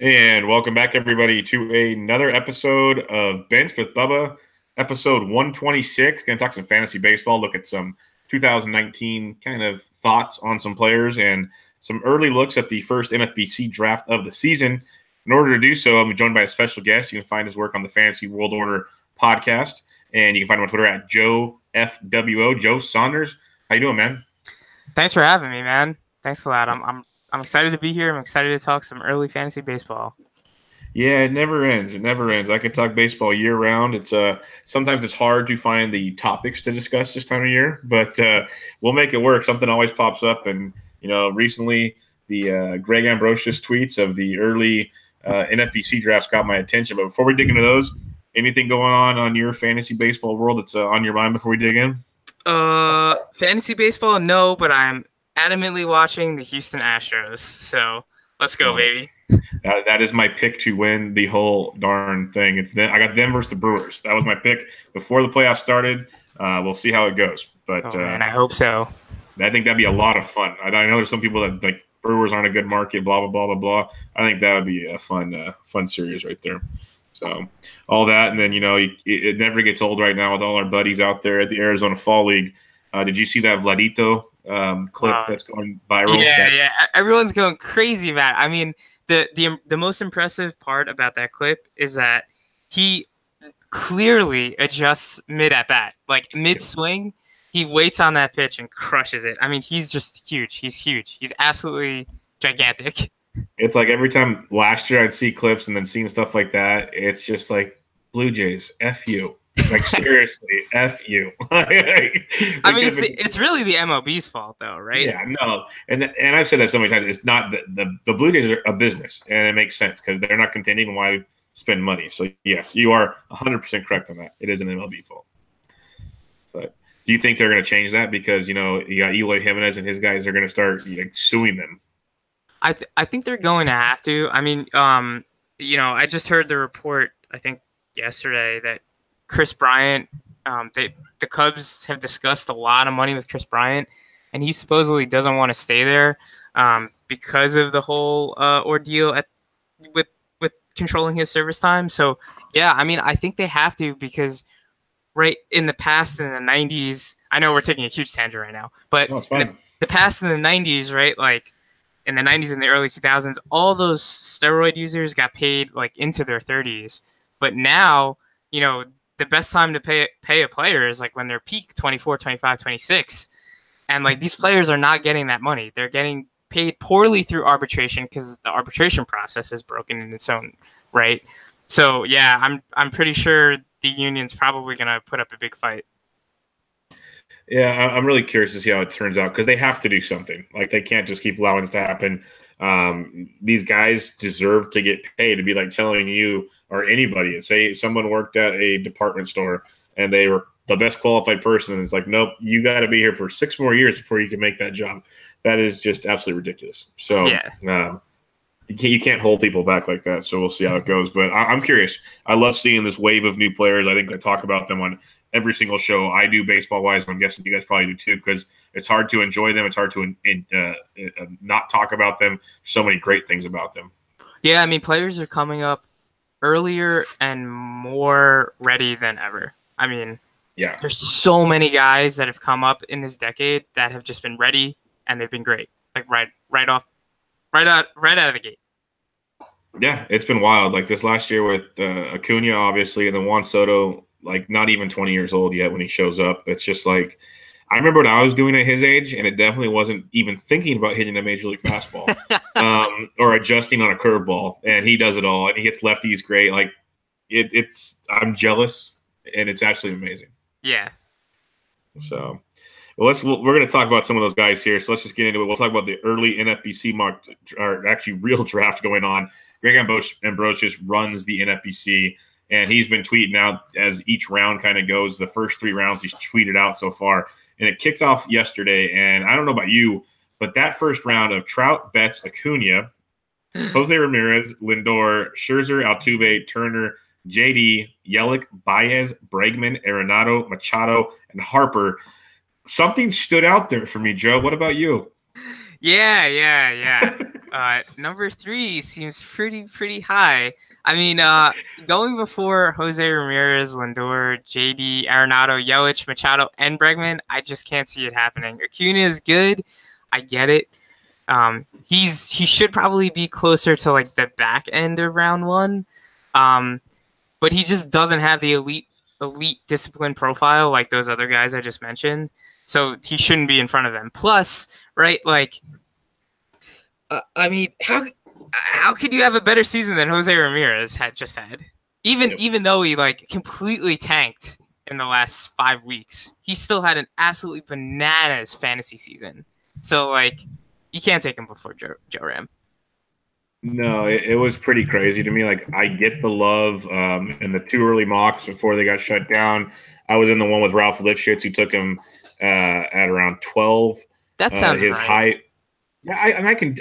And welcome back, everybody, to another episode of Benched with Bubba, episode 126. Going to talk some fantasy baseball, look at some 2019 kind of thoughts on some players, and some early looks at the first NFBC draft of the season. In order to do so, I'm joined by a special guest. You can find his work on the Fantasy World Order podcast, and you can find him on Twitter at JoeFWO, Joe Saunders. How you doing, man? Thanks for having me, man. Thanks a lot. I'm excited to be here. I'm excited to talk some early fantasy baseball. Yeah, it never ends. It never ends. I could talk baseball year round. It's sometimes it's hard to find the topics to discuss this time of year, but we'll make it work. Something always pops up, and recently the Greg Ambrosius tweets of the early NFBC drafts got my attention. But before we dig into those, anything going on your fantasy baseball world that's on your mind before we dig in? Fantasy baseball, no, but I'm adamantly watching the Houston Astros. So let's go, baby. That is my pick to win the whole darn thing. I got them versus the Brewers. That was my pick before the playoffs started. We'll see how it goes, but man, I hope so. I think that'd be a lot of fun. I know there's some people that like Brewers aren't a good market, blah blah blah blah blah. I think that would be a fun series right there. So all that, and then it never gets old right now with all our buddies out there at the Arizona Fall League. Did you see that Vladito clip that's going viral? Yeah. Everyone's going crazy, man. I mean, the most impressive part about that clip is that he clearly adjusts mid at bat, like mid swing. He waits on that pitch and crushes it. I mean, he's just huge. He's huge. He's absolutely gigantic. It's like every time last year I'd see clips and then seeing stuff like that, it's just like Blue Jays, F you. Like seriously, F you. I mean, it's really the MLB's fault, though, right? Yeah, no, and I've said that so many times. It's not the Blue Jays are a business, and it makes sense because they're not contending. Why spend money? So yes, you are 100% correct on that. It is an MLB fault. But do you think they're going to change that because you got Eloy Jimenez and his guys are going to start suing them? I think they're going to have to. I mean, I just heard the report, I think yesterday, that Kris Bryant, the Cubs have discussed a lot of money with Kris Bryant, and he supposedly doesn't want to stay there because of the whole ordeal with controlling his service time. So, yeah, I mean, I think they have to because right in the past, in the 90s, I know we're taking a huge tangent right now, but the past in the 90s, right, like, in the 90s and the early 2000s, all those steroid users got paid like into their 30s. But now, the best time to pay a player is like when they're peak 24, 25, 26. And like these players are not getting that money. They're getting paid poorly through arbitration because the arbitration process is broken in its own right. So yeah, I'm pretty sure the union's probably going to put up a big fight. Yeah, I'm really curious to see how it turns out because they have to do something. Like they can't just keep allowing this to happen. These guys deserve to get paid. To be like telling you or anybody, say someone worked at a department store and they were the best qualified person, and it's like, nope, you got to be here for 6 more years before you can make that job. That is just absolutely ridiculous. So yeah. You can't hold people back like that. So we'll see how it goes. But I'm curious. I love seeing this wave of new players. I think I talk about them on every single show I do baseball-wise. I'm guessing you guys probably do too because it's hard to enjoy them. It's hard to not talk about them. So many great things about them. Yeah, I mean, players are coming up earlier and more ready than ever. I mean, yeah, there's so many guys that have come up in this decade that have just been ready and they've been great. Like right out of the gate. Yeah, it's been wild. Like this last year with Acuna, obviously, and then Juan Soto, like not even 20 years old yet when he shows up. It's just like I remember what I was doing at his age, and it definitely wasn't even thinking about hitting a major league fastball or adjusting on a curveball. And he does it all, and he hits lefties great. Like I'm jealous, and it's absolutely amazing. Yeah. So we're going to talk about some of those guys here. So let's just get into it. We'll talk about the early NFBC mock, or actually real draft going on. Greg Ambrosius runs the NFBC. And he's been tweeting out as each round kind of goes. The first 3 rounds he's tweeted out so far. And it kicked off yesterday. And I don't know about you, but that first round of Trout, Betts, Acuna, Jose Ramirez, Lindor, Scherzer, Altuve, Turner, JD, Yelich, Baez, Bregman, Arenado, Machado, and Harper. Something stood out there for me, Joe. What about you? Yeah. Number 3 seems pretty high. I mean, going before Jose Ramirez, Lindor, JD, Arenado, Yelich, Machado, and Bregman, I just can't see it happening. Acuna is good. I get it. He should probably be closer to like the back end of round 1. But he just doesn't have the elite discipline profile like those other guys I just mentioned. So he shouldn't be in front of them. Plus, right, like, I mean, how could you have a better season than Jose Ramirez had? Even though he like completely tanked in the last 5 weeks, he still had an absolutely bananas fantasy season. So like, you can't take him before Joe Ram. No, it was pretty crazy to me. Like, I get the love in the 2 early mocks before they got shut down. I was in the one with Ralph Lifshitz, who took him at around 12. That sounds his right. height. Yeah,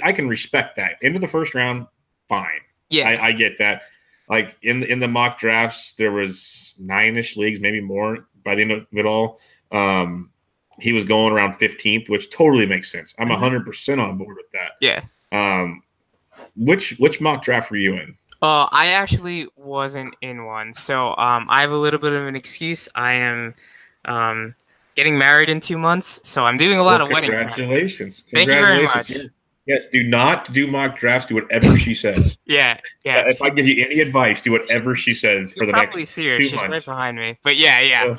I can respect that. Into the first round, fine. Yeah, I get that. Like in the mock drafts, there was 9-ish leagues, maybe more by the end of it all. He was going around 15th, which totally makes sense. I'm 100% on board with that. Yeah. Which mock draft were you in? I actually wasn't in one, so I have a little bit of an excuse. I am getting married in 2 months, so I'm doing a lot of wedding. Congratulations! Thank you very much. Yes, do not do mock drafts. Do whatever she says. Yeah. If I give you any advice, do whatever she says for the next 2 months. She's right behind me. But yeah.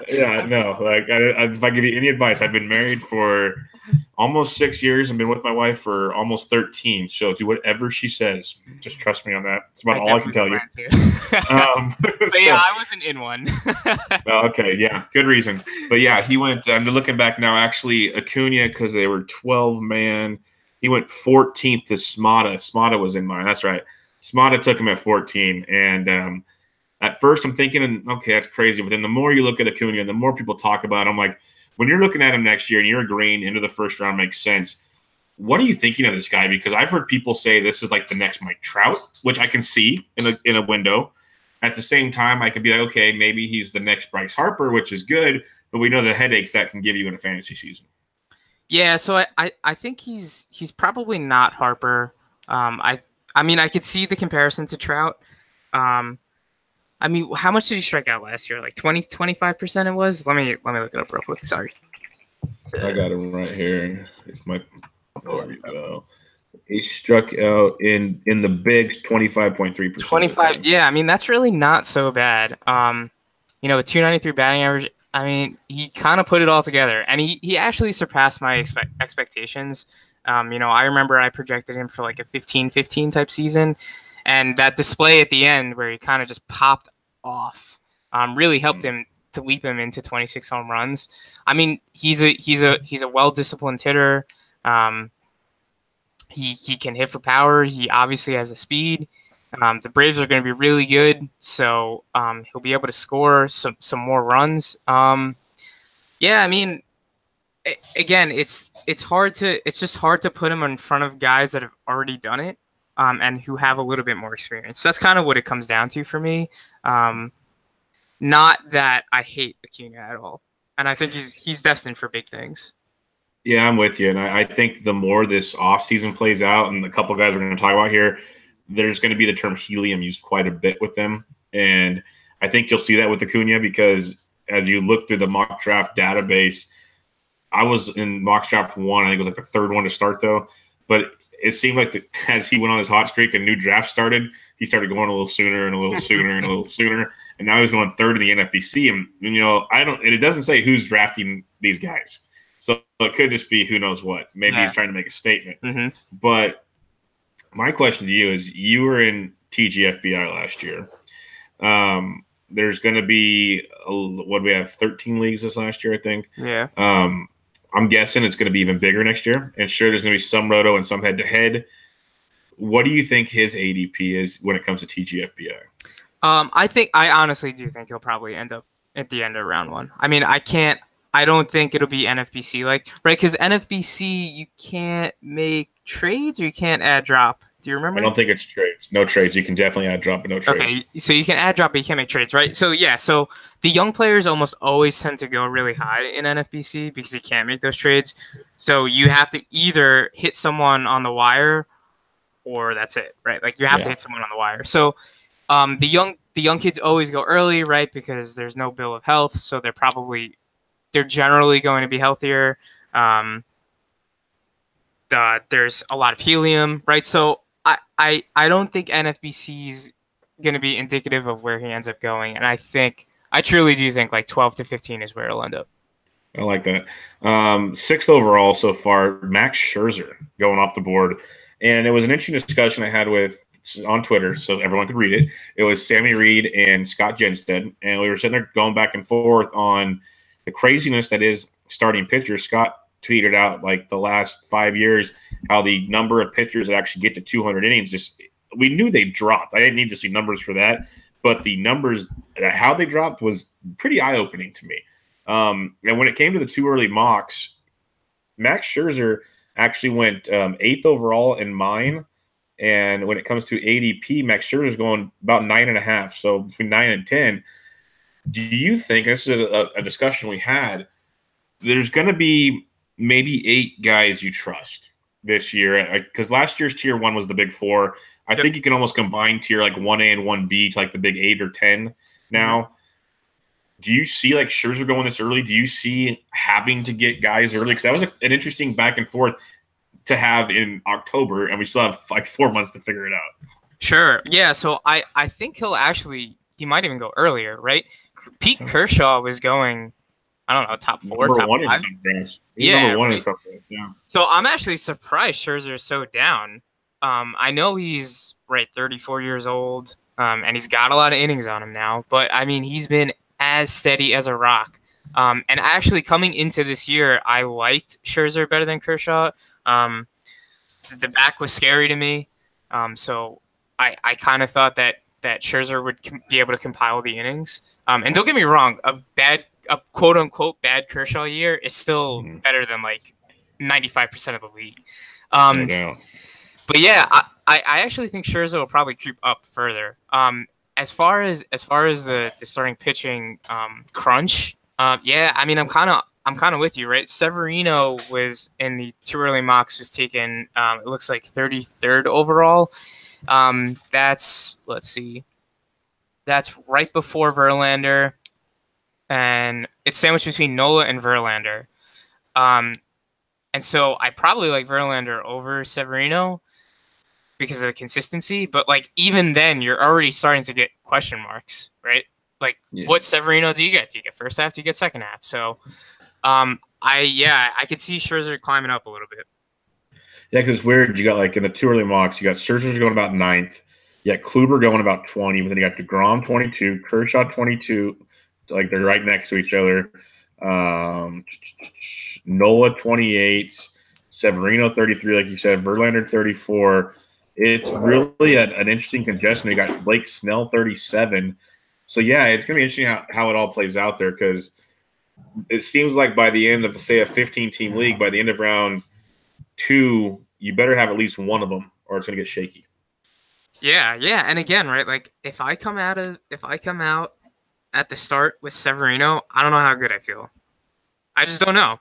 Yeah, no. Like, if I give you any advice, I've been married for almost 6 years and been with my wife for almost 13. So do whatever she says. Just trust me on that. It's about all I can tell you. But yeah, I wasn't in one. Okay, yeah, good reason. But yeah, he went. I'm looking back now. Actually, Acuna, because they were 12-man. He went 14th to Smata. Smata was in mine. That's right. Smata took him at 14. And at first I'm thinking, okay, that's crazy. But then the more you look at Acuna and the more people talk about it, I'm like, when you're looking at him next year and you're agreeing into the first round makes sense, what are you thinking of this guy? Because I've heard people say this is like the next Mike Trout, which I can see in a window. At the same time, I could be like, okay, maybe he's the next Bryce Harper, which is good. But we know the headaches that can give you in a fantasy season. Yeah, so I think he's probably not Harper. I mean, I could see the comparison to Trout. I mean, how much did he strike out last year? Like 25% it was? Let me look it up real quick. Sorry. I got him right here. There we go. He struck out in the bigs 25.3%. 25. Yeah, I mean, that's really not so bad. A 293 batting average. I mean, he kind of put it all together, and he actually surpassed my expectations. I remember I projected him for like a 15-15 type season, and that display at the end where he kind of just popped off really helped him to leap him into 26 home runs. I mean, he's a well-disciplined hitter. He can hit for power. He obviously has the speed. The Braves are going to be really good, so he'll be able to score some more runs. Yeah, I mean, again, it's just hard to put him in front of guys that have already done it and who have a little bit more experience. That's kind of what it comes down to for me. Not that I hate Acuna at all, and I think he's destined for big things. Yeah, I'm with you, and I think the more this offseason plays out, and the couple guys we're going to talk about here, there's going to be the term helium used quite a bit with them. And I think you'll see that with Acuna because as you look through the mock draft database, I was in mock draft 1. I think it was like the third one to start, though. But it seemed like as he went on his hot streak, a new draft started. He started going a little sooner and a little sooner and a little sooner. And now he's going third in the NFBC. And it doesn't say who's drafting these guys. So it could just be who knows what. Maybe he's trying to make a statement. Mm-hmm. But my question to you is, you were in TGFBI last year. There's going to be, what do we have, 13 leagues this last year, I think. Yeah. I'm guessing it's going to be even bigger next year. And sure, there's going to be some roto and some head-to-head. What do you think his ADP is when it comes to TGFBI? I honestly do think he'll probably end up at the end of round 1. I mean, I don't think it'll be NFBC right? Because NFBC, you can't make trades or you can't add drop Do you remember? I don't think it's trades. No trades. You can definitely add drop, but no trades. Okay, so you can add drop, but you can't make trades, right? So yeah, so the young players almost always tend to go really high in NFBC because you can't make those trades. So you have to either hit someone on the wire, or that's it, right? Like you have to hit someone on the wire. So the young kids always go early, right? Because there's no bill of health, so they're generally going to be healthier. There's a lot of helium, right? So I don't think NFBC is going to be indicative of where he ends up going, and I truly do think like 12 to 15 is where it'll end up. I like that. 6th overall so far, Max Scherzer going off the board, and it was an interesting discussion I had on Twitter, so everyone could read it. It was Sammy Reed and Scott Jenstead, and we were sitting there going back and forth on the craziness that is starting pitchers. Scott tweeted out like the last 5 years how the number of pitchers that actually get to 200 innings we knew they dropped. I didn't need to see numbers for that, but the numbers how they dropped was pretty eye-opening to me. And when it came to the too early mocks, Max Scherzer actually went 8th overall in mine, and when it comes to ADP, Max Scherzer is going about 9.5, so between 9 and 10. Do you think, this is a discussion we had, there's going to be maybe 8 guys you trust this year? Because last year's tier 1 was the big 4. I think you can almost combine tier like 1A and 1B to like the big 8 or 10 now. Mm-hmm. Do you see like Scherzer going this early? Do you see having to get guys early? Because that was an interesting back and forth to have in October, and we still have like 4 months to figure it out. Sure. Yeah. So I think he might even go earlier, right? Pete Kershaw was going, I don't know, top 4, number top 1 5. Number 1 in something. Yeah. So I'm actually surprised Scherzer is so down. I know he's 34 years old, and he's got a lot of innings on him now, but I mean, he's been as steady as a rock. And actually coming into this year, I liked Scherzer better than Kershaw. The back was scary to me. So I kind of thought that Scherzer would be able to compile the innings. And don't get me wrong, a quote unquote bad Kershaw year is still better than like 95% of the league. But yeah, I actually think Scherzer will probably creep up further. As far as the starting pitching crunch, yeah, I mean I'm kind of with you, right? Severino was in the too early mocks, was taken it looks like 33rd overall. That's right before Verlander, and it's sandwiched between Nola and Verlander. And so I probably like Verlander over Severino because of the consistency, but like even then you're already starting to get question marks, right? Like what Severino do you get? Do you get first half? Do you get second half? So I could see Scherzer climbing up a little bit. Yeah, because it's weird. You got like in the too early mocks, you got Scherzer going about 9th. You got Kluber going about 20, but then you got DeGrom 22, Kershaw 22. Like they're right next to each other. Nola 28, Severino 33, like you said, Verlander 34. It's really an interesting congestion. You got Blake Snell 37. So yeah, it's gonna be interesting how it all plays out there, because it seems like by the end of, say, a 15-team league, by the end of round 2, you better have at least one of them, or it's gonna get shaky. Yeah, and again, right? Like if I come out at the start with Severino, I don't know how good I feel. I just don't know.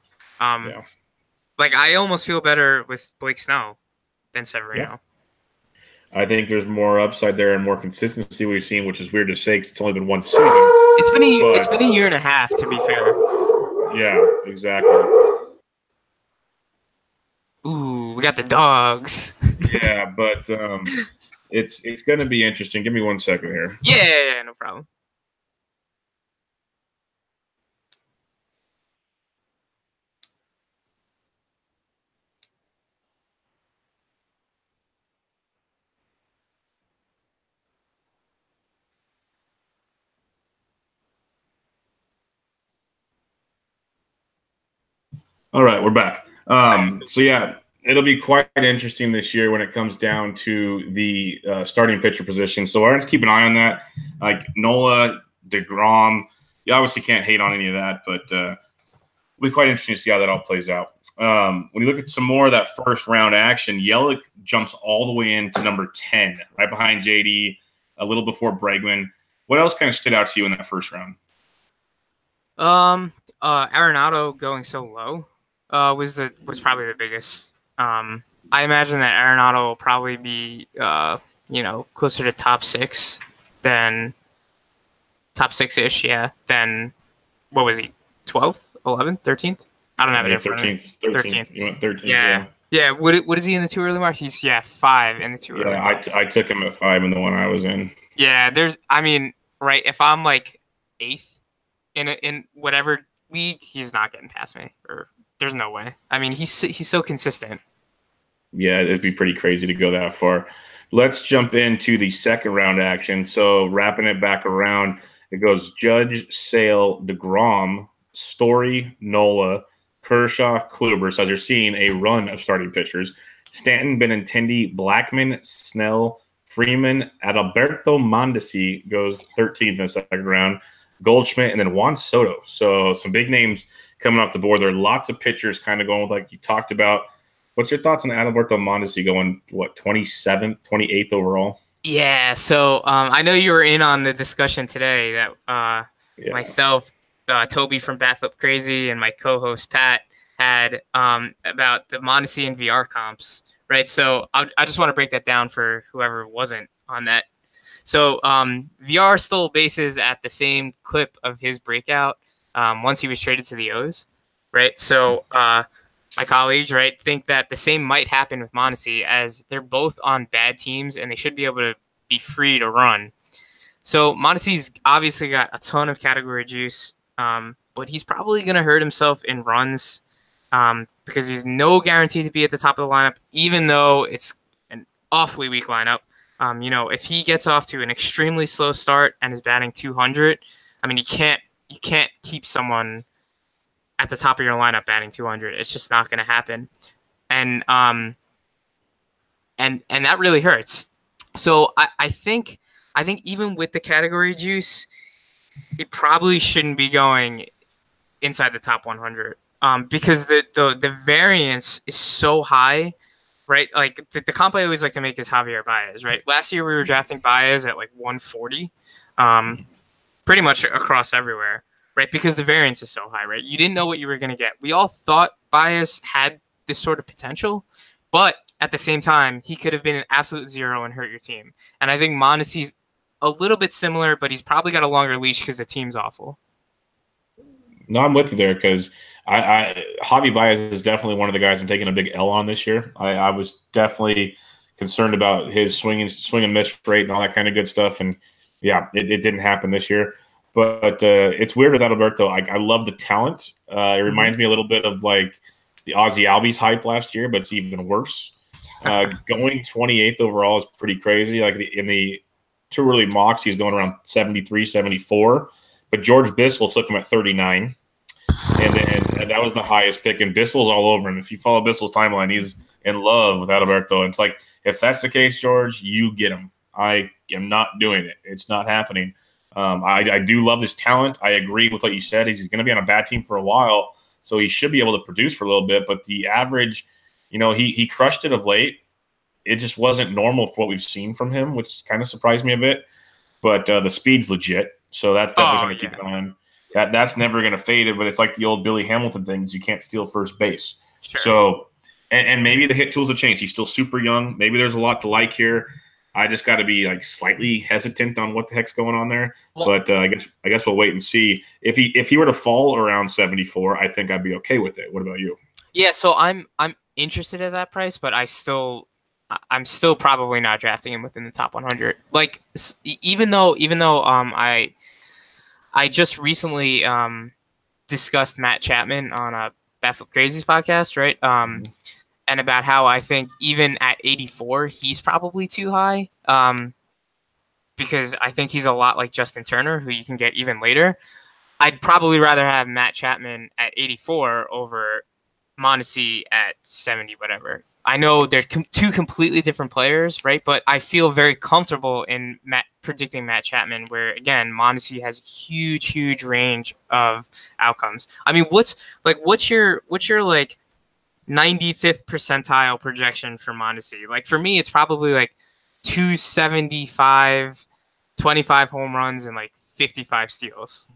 Like I almost feel better with Blake Snell than Severino. Yeah. I think there's more upside there and more consistency we've seen, which is weird to say because it's only been one season. It's been a year and a half, to be fair. Yeah, exactly. Ooh, we got the dogs. Yeah, but it's going to be interesting. Give me 1 second here. Yeah, no problem. All right, we're back. So yeah, it'll be quite interesting this year when it comes down to the starting pitcher position. So we're going to keep an eye on that. Like Nola, DeGrom, you obviously can't hate on any of that, but It'll be quite interesting to see how that all plays out. When you look at some more of that first round action, Yelich jumps all the way into number 10, right behind JD, a little before Bregman. What else kind of stood out to you in that first round? Arenado going so low was probably the biggest. I imagine that Arenado will probably be closer to top 6 than top 6-ish, than what was he, 12th, 11th, 13th? I don't have it in front of me. 13th. You went 13th. Yeah. What is he in the too early mark? He's 5 in the too early mark. I took him at 5 in the one I was in. Yeah, right, if I'm like 8th in whatever league, he's not getting past me. Or there's no way. I mean, he's so consistent. Yeah, it'd be pretty crazy to go that far. Let's jump into the second round action. So wrapping it back around, it goes Judge, Sale, DeGrom, Story, Nola, Kershaw, Kluber. So as you're seeing a run of starting pitchers, Stanton, Benintendi, Blackman, Snell, Freeman, Adalberto Mondesi goes 13th in the second round, Goldschmidt, and then Juan Soto. So some big names coming off the board. There are lots of pitchers kind of going with, like you talked about. What's your thoughts on Adalberto Mondesi going, 27th, 28th overall? Yeah, so I know you were in on the discussion today that myself, Toby from Batflip Crazy, and my co-host Pat had about the Mondesi and VR comps, right? So I just want to break that down for whoever wasn't on that. So VR stole bases at the same clip of his breakout once he was traded to the O's, right? So my colleagues, right, think that the same might happen with Mondesi, as they're both on bad teams and they should be able to be free to run. So Mondesi's obviously got a ton of category juice, but he's probably going to hurt himself in runs because he's no guarantee to be at the top of the lineup, even though it's an awfully weak lineup. If he gets off to an extremely slow start and is batting 200, I mean, you can't keep someone at the top of your lineup batting 200. It's just not going to happen. And that really hurts. So I think even with the category juice, it probably shouldn't be going inside the top 100 because the variance is so high, right? Like the comp I always like to make is Javier Baez, right? Last year we were drafting Baez at like 140, pretty much across everywhere, right? Because the variance is so high, right? You didn't know what you were going to get. We all thought Baez had this sort of potential, but at the same time, he could have been an absolute zero and hurt your team. And I think Mondesi's a little bit similar, but he's probably got a longer leash because the team's awful. No, I'm with you there because Javi Baez is definitely one of the guys I'm taking a big L on this year. I was definitely concerned about his swing and miss rate and all that kind of good stuff. And yeah, it didn't happen this year. But it's weird with Adalberto. I love the talent. It reminds me a little bit of like the Ozzie Albies hype last year, but it's even worse. Going 28th overall is pretty crazy. Like in the too early mocks, he's going around 73, 74. But George Bissell took him at 39. And that was the highest pick. And Bissell's all over him. If you follow Bissell's timeline, he's in love with Adalberto. And it's like, if that's the case, George, you get him. I am not doing it. It's not happening. I do love his talent. I agree with what you said. He's going to be on a bad team for a while, so he should be able to produce for a little bit. But the average, he crushed it of late. It just wasn't normal for what we've seen from him, which kind of surprised me a bit. But the speed's legit, so that's definitely going to keep an eye on. That's never going to fade it, but it's like the old Billy Hamilton things. You can't steal first base. Sure. So, and maybe the hit tools have changed. He's still super young. Maybe there's a lot to like here. I just got to be like slightly hesitant on what the heck's going on there. Well, but I guess we'll wait and see. If he were to fall around 74, I think I'd be okay with it. What about you? Yeah, so I'm interested at that price, but I'm still probably not drafting him within the top 100. Like even though I just recently discussed Matt Chapman on a Batflip Crazies podcast, right? And about how I think even at 84, he's probably too high because I think he's a lot like Justin Turner, who you can get even later. I'd probably rather have Matt Chapman at 84 over Mondesi at 70, whatever. I know they're two completely different players, right? But I feel very comfortable in predicting Matt Chapman, where again, Mondesi has huge range of outcomes. I mean, what's your like 95th percentile projection for Mondesi? Like for me, it's probably like 275, 25 home runs and like 55 steals.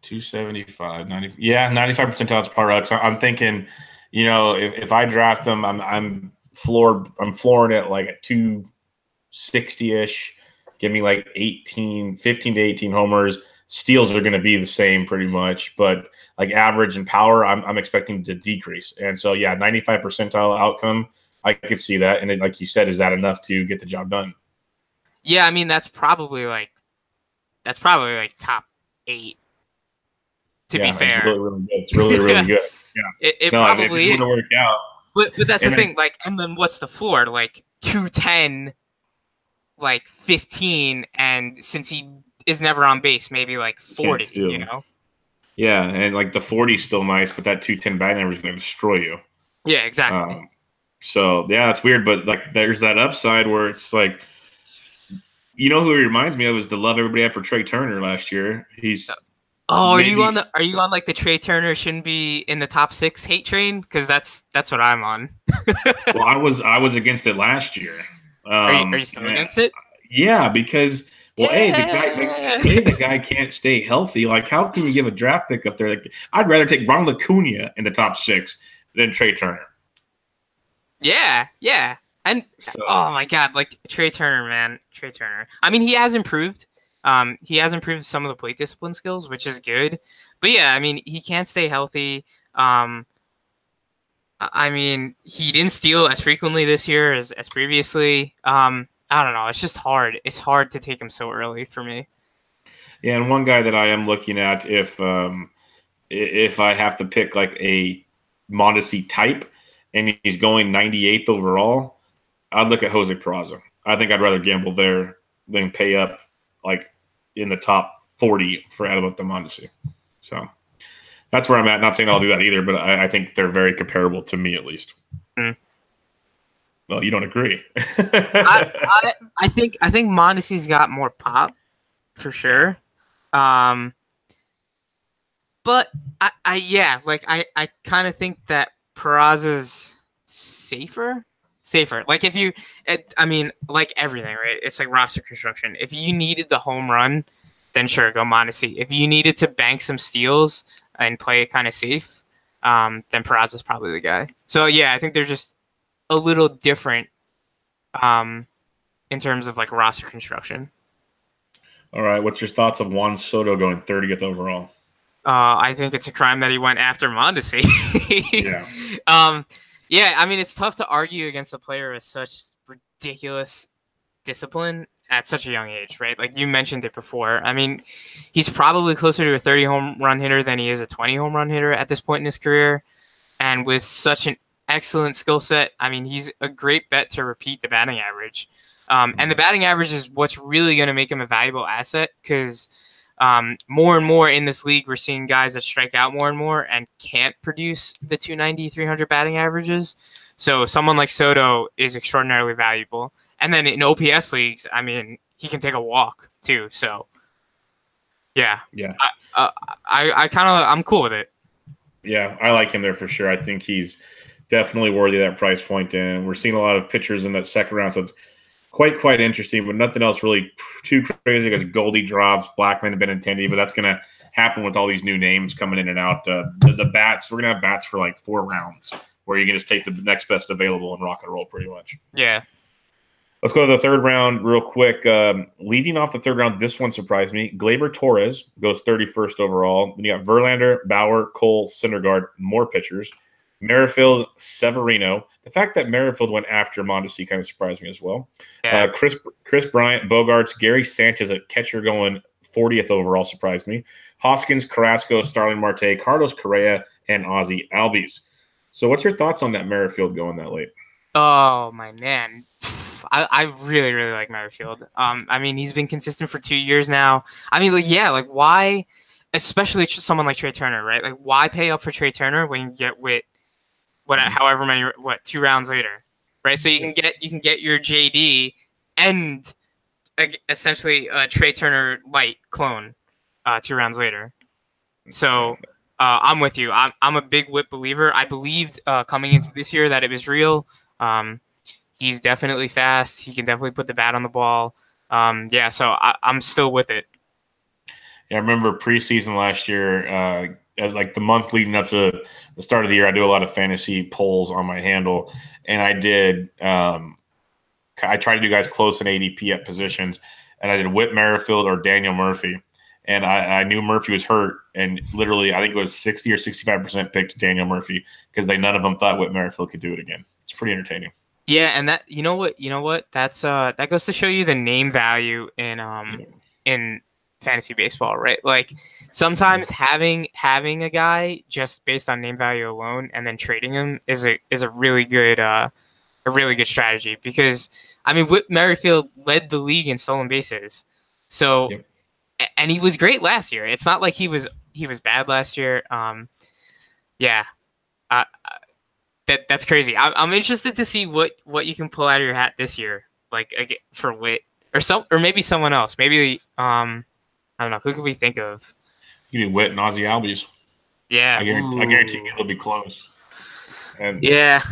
275, 90. Yeah, 95 percentile is par up. So I'm thinking, if I draft them, I'm flooring it like at 260-ish. Give me like 15 to 18 homers. Steals are going to be the same pretty much, but like average and power, I'm expecting to decrease. And so, yeah, 95 percentile outcome, I could see that. And like you said, is that enough to get the job done? Yeah, I mean that's probably like top 8. To be fair, it's really good. It's really good. Yeah, it probably is. Work out. But that's the thing. Like, and then what's the floor? Like 210, like 15, and since he is never on base, maybe like 40. Yeah, and like the 40 is still nice, but that 210 batting average is going to destroy you. Yeah, exactly. So yeah, it's weird, but like there's that upside where it's like, who he reminds me of is the love everybody had for Trey Turner last year. He's are you on like the Trey Turner shouldn't be in the top 6 hate train? Because that's what I'm on. Well, I was against it last year. Are you still against it? Yeah, because the guy can't stay healthy. Like, how can you give a draft pick up there? Like, I'd rather take Ronald Acuna in the top 6 than Trey Turner. Yeah. And oh my God, like Trey Turner, man, Trey Turner. I mean, he has improved. He has improved some of the plate discipline skills, which is good. But yeah, I mean, he can't stay healthy. I mean, he didn't steal as frequently this year as previously. I don't know. It's just hard. It's hard to take him so early for me. Yeah, and one guy that I am looking at if I have to pick like a Mondesi type and he's going 98th overall, I'd look at Jose Peraza. I think I'd rather gamble there than pay up like in the top 40 for Adalberto Mondesi. So that's where I'm at. Not saying I'll do that either, but I think they're very comparable to me at least. Mm. Well, you don't agree. I think Mondesi's got more pop for sure. But I kind of think that Peraza's safer. Like if you, like everything, right? It's like roster construction. If you needed the home run, then sure, go Mondesi. If you needed to bank some steals and play it kind of safe, then Peraza's probably the guy. So yeah, I think they're just a little different in terms of like roster construction. All right, what's your thoughts of Juan Soto going 30th overall? I think it's a crime that he went after Mondesi. Yeah. Yeah, I mean, it's tough to argue against a player with such ridiculous discipline at such a young age, right? Like you mentioned it before. I mean, he's probably closer to a 30 home run hitter than he is a 20 home run hitter at this point in his career. And with such an excellent skill set, I mean, he's a great bet to repeat the batting average. And the batting average is what's really going to make him a valuable asset because more and more in this league, we're seeing guys that strike out more and more and can't produce the 290, 300 batting averages. So someone like Soto is extraordinarily valuable. And then in OPS leagues, I mean, he can take a walk too. So, yeah. I'm cool with it. Yeah, I like him there for sure. I think he's definitely worthy of that price point. And we're seeing a lot of pitchers in that second round. So it's quite interesting, but nothing else really too crazy because Goldie drops, Blackman and Benintendi, but that's going to happen with all these new names coming in and out. The bats, we're going to have bats for like 4 rounds where you can just take the next best available and rock and roll pretty much. Yeah. Let's go to the third round real quick. Leading off the third round, this one surprised me. Gleyber Torres goes 31st overall. Then you got Verlander, Bauer, Cole, Syndergaard, more pitchers. Merrifield, Severino. The fact that Merrifield went after Mondesi kind of surprised me as well. Yeah. Kris Bryant, Bogarts, Gary Sanchez at catcher going 40th overall surprised me. Hoskins, Carrasco, Starling Marte, Carlos Correa, and Ozzie Albies. So what's your thoughts on that Merrifield going that late? Oh, my man. I really, really like Merrifield. I mean, he's been consistent for 2 years now. I mean, why, especially someone like Trey Turner, right? Like, why pay up for Trey Turner when you get with however many, 2 rounds later, right? So you can get your JD and essentially a Trey Turner light clone 2 rounds later. So I'm with you. I'm a big whip believer. I believed coming into this year that it was real. He's definitely fast. He can definitely put the bat on the ball. So I'm still with it. Yeah, I remember preseason last year, as like the month leading up to the start of the year, I do a lot of fantasy polls on my handle, and I did. I tried to do guys close in ADP at positions, and I did Whit Merrifield or Daniel Murphy, and I knew Murphy was hurt, and literally I think it was 60 or 65% picked Daniel Murphy because none of them thought Whit Merrifield could do it again. It's pretty entertaining. Yeah, and that you know what that's that goes to show you the name value in fantasy baseball, right? Like sometimes having a guy just based on name value alone and then trading him is a really good strategy, because I mean Whit Merrifield led the league in stolen bases, so and he was great last year. It's not like he was bad last year. That's crazy. I'm interested to see what you can pull out of your hat this year, like for Whit or maybe someone else. Maybe I don't know, who could we think of? You do Whit and Ozzy Albies. Yeah, I guarantee you it'll be close. And yeah.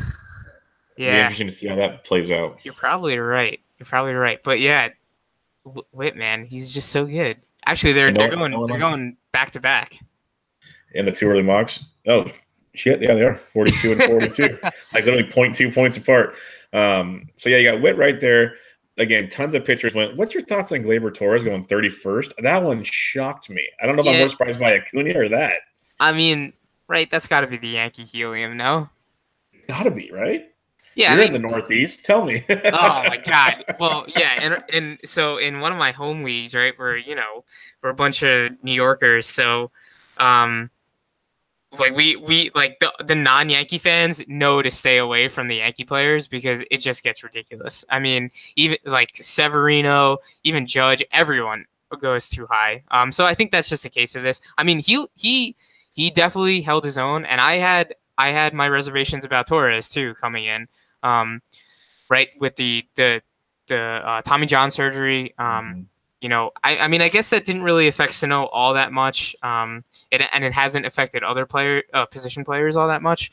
It'll be interesting to see how that plays out. You're probably right. But yeah, Whit, man, he's just so good. Actually, they're going back to back. In the 2 early mocks. Oh shit, yeah, they are 42 and 42, like literally 0.2 points apart. So yeah, you got Whit right there. Again, tons of pitchers went. What's your thoughts on Gleyber Torres going 31st? That one shocked me. I don't know if I'm more surprised by Acuna or that. I mean, right? That's got to be the Yankee helium, no? Got to be, right? Yeah, You're in the Northeast. Tell me. Oh my God. Well, yeah, and so in one of my home leagues, right, we're a bunch of New Yorkers, so like we like the non-Yankee fans know to stay away from the Yankee players because it just gets ridiculous. I mean, even like Severino, even Judge, everyone goes too high. So I think that's just a case of this. I mean, he definitely held his own, and I had my reservations about Torres too coming in. Right, with the Tommy John surgery. I mean, I guess that didn't really affect Sano all that much. It hasn't affected other position players all that much.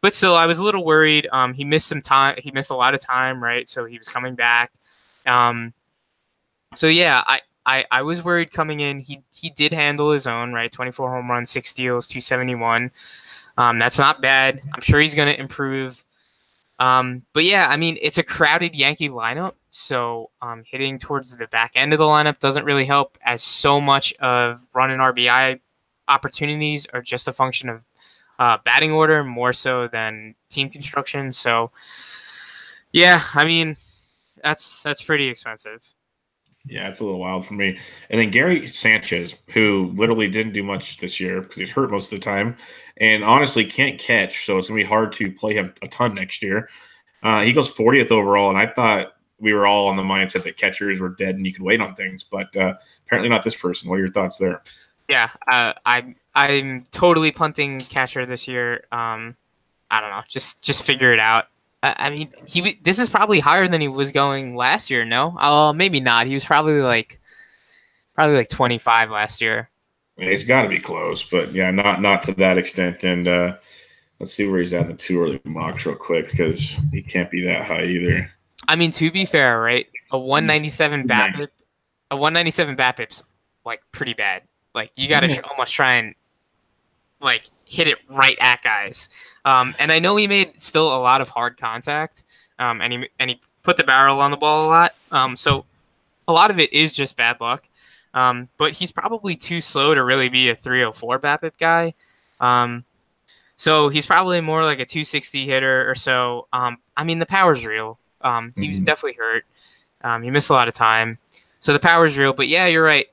But still, I was a little worried. He missed some time. He missed a lot of time, right? So he was coming back. So yeah, I was worried coming in. He did handle his own, right? 24 home runs, 6 steals, 271. That's not bad. I'm sure he's going to improve. But yeah, I mean, it's a crowded Yankee lineup, so hitting towards the back end of the lineup doesn't really help, as so much of run and RBI opportunities are just a function of batting order more so than team construction. So yeah, I mean, that's pretty expensive. Yeah, it's a little wild for me. And then Gary Sanchez, who literally didn't do much this year because he's hurt most of the time and honestly can't catch, so it's going to be hard to play him a ton next year. He goes 40th overall, and I thought we were all on the mindset that catchers were dead and you could wait on things, but apparently not this person. What are your thoughts there? Yeah, I'm totally punting catcher this year. I don't know, just figure it out. I mean, this is probably higher than he was going last year. No, maybe not. He was probably like 25 last year. Yeah, he's got to be close, but yeah, not to that extent. And let's see where he's at in the 2 early mocks real quick, because he can't be that high either. I mean, to be fair, right? A 197 BABIP's like pretty bad. Like you got to almost try and like hit it right at guys. And I know he made still a lot of hard contact, and he put the barrel on the ball a lot. So a lot of it is just bad luck. But he's probably too slow to really be a 304 BABIP guy. So he's probably more like a 260 hitter or so. I mean, the power's real. He was definitely hurt. He missed a lot of time. So the power's real. But yeah, you're right.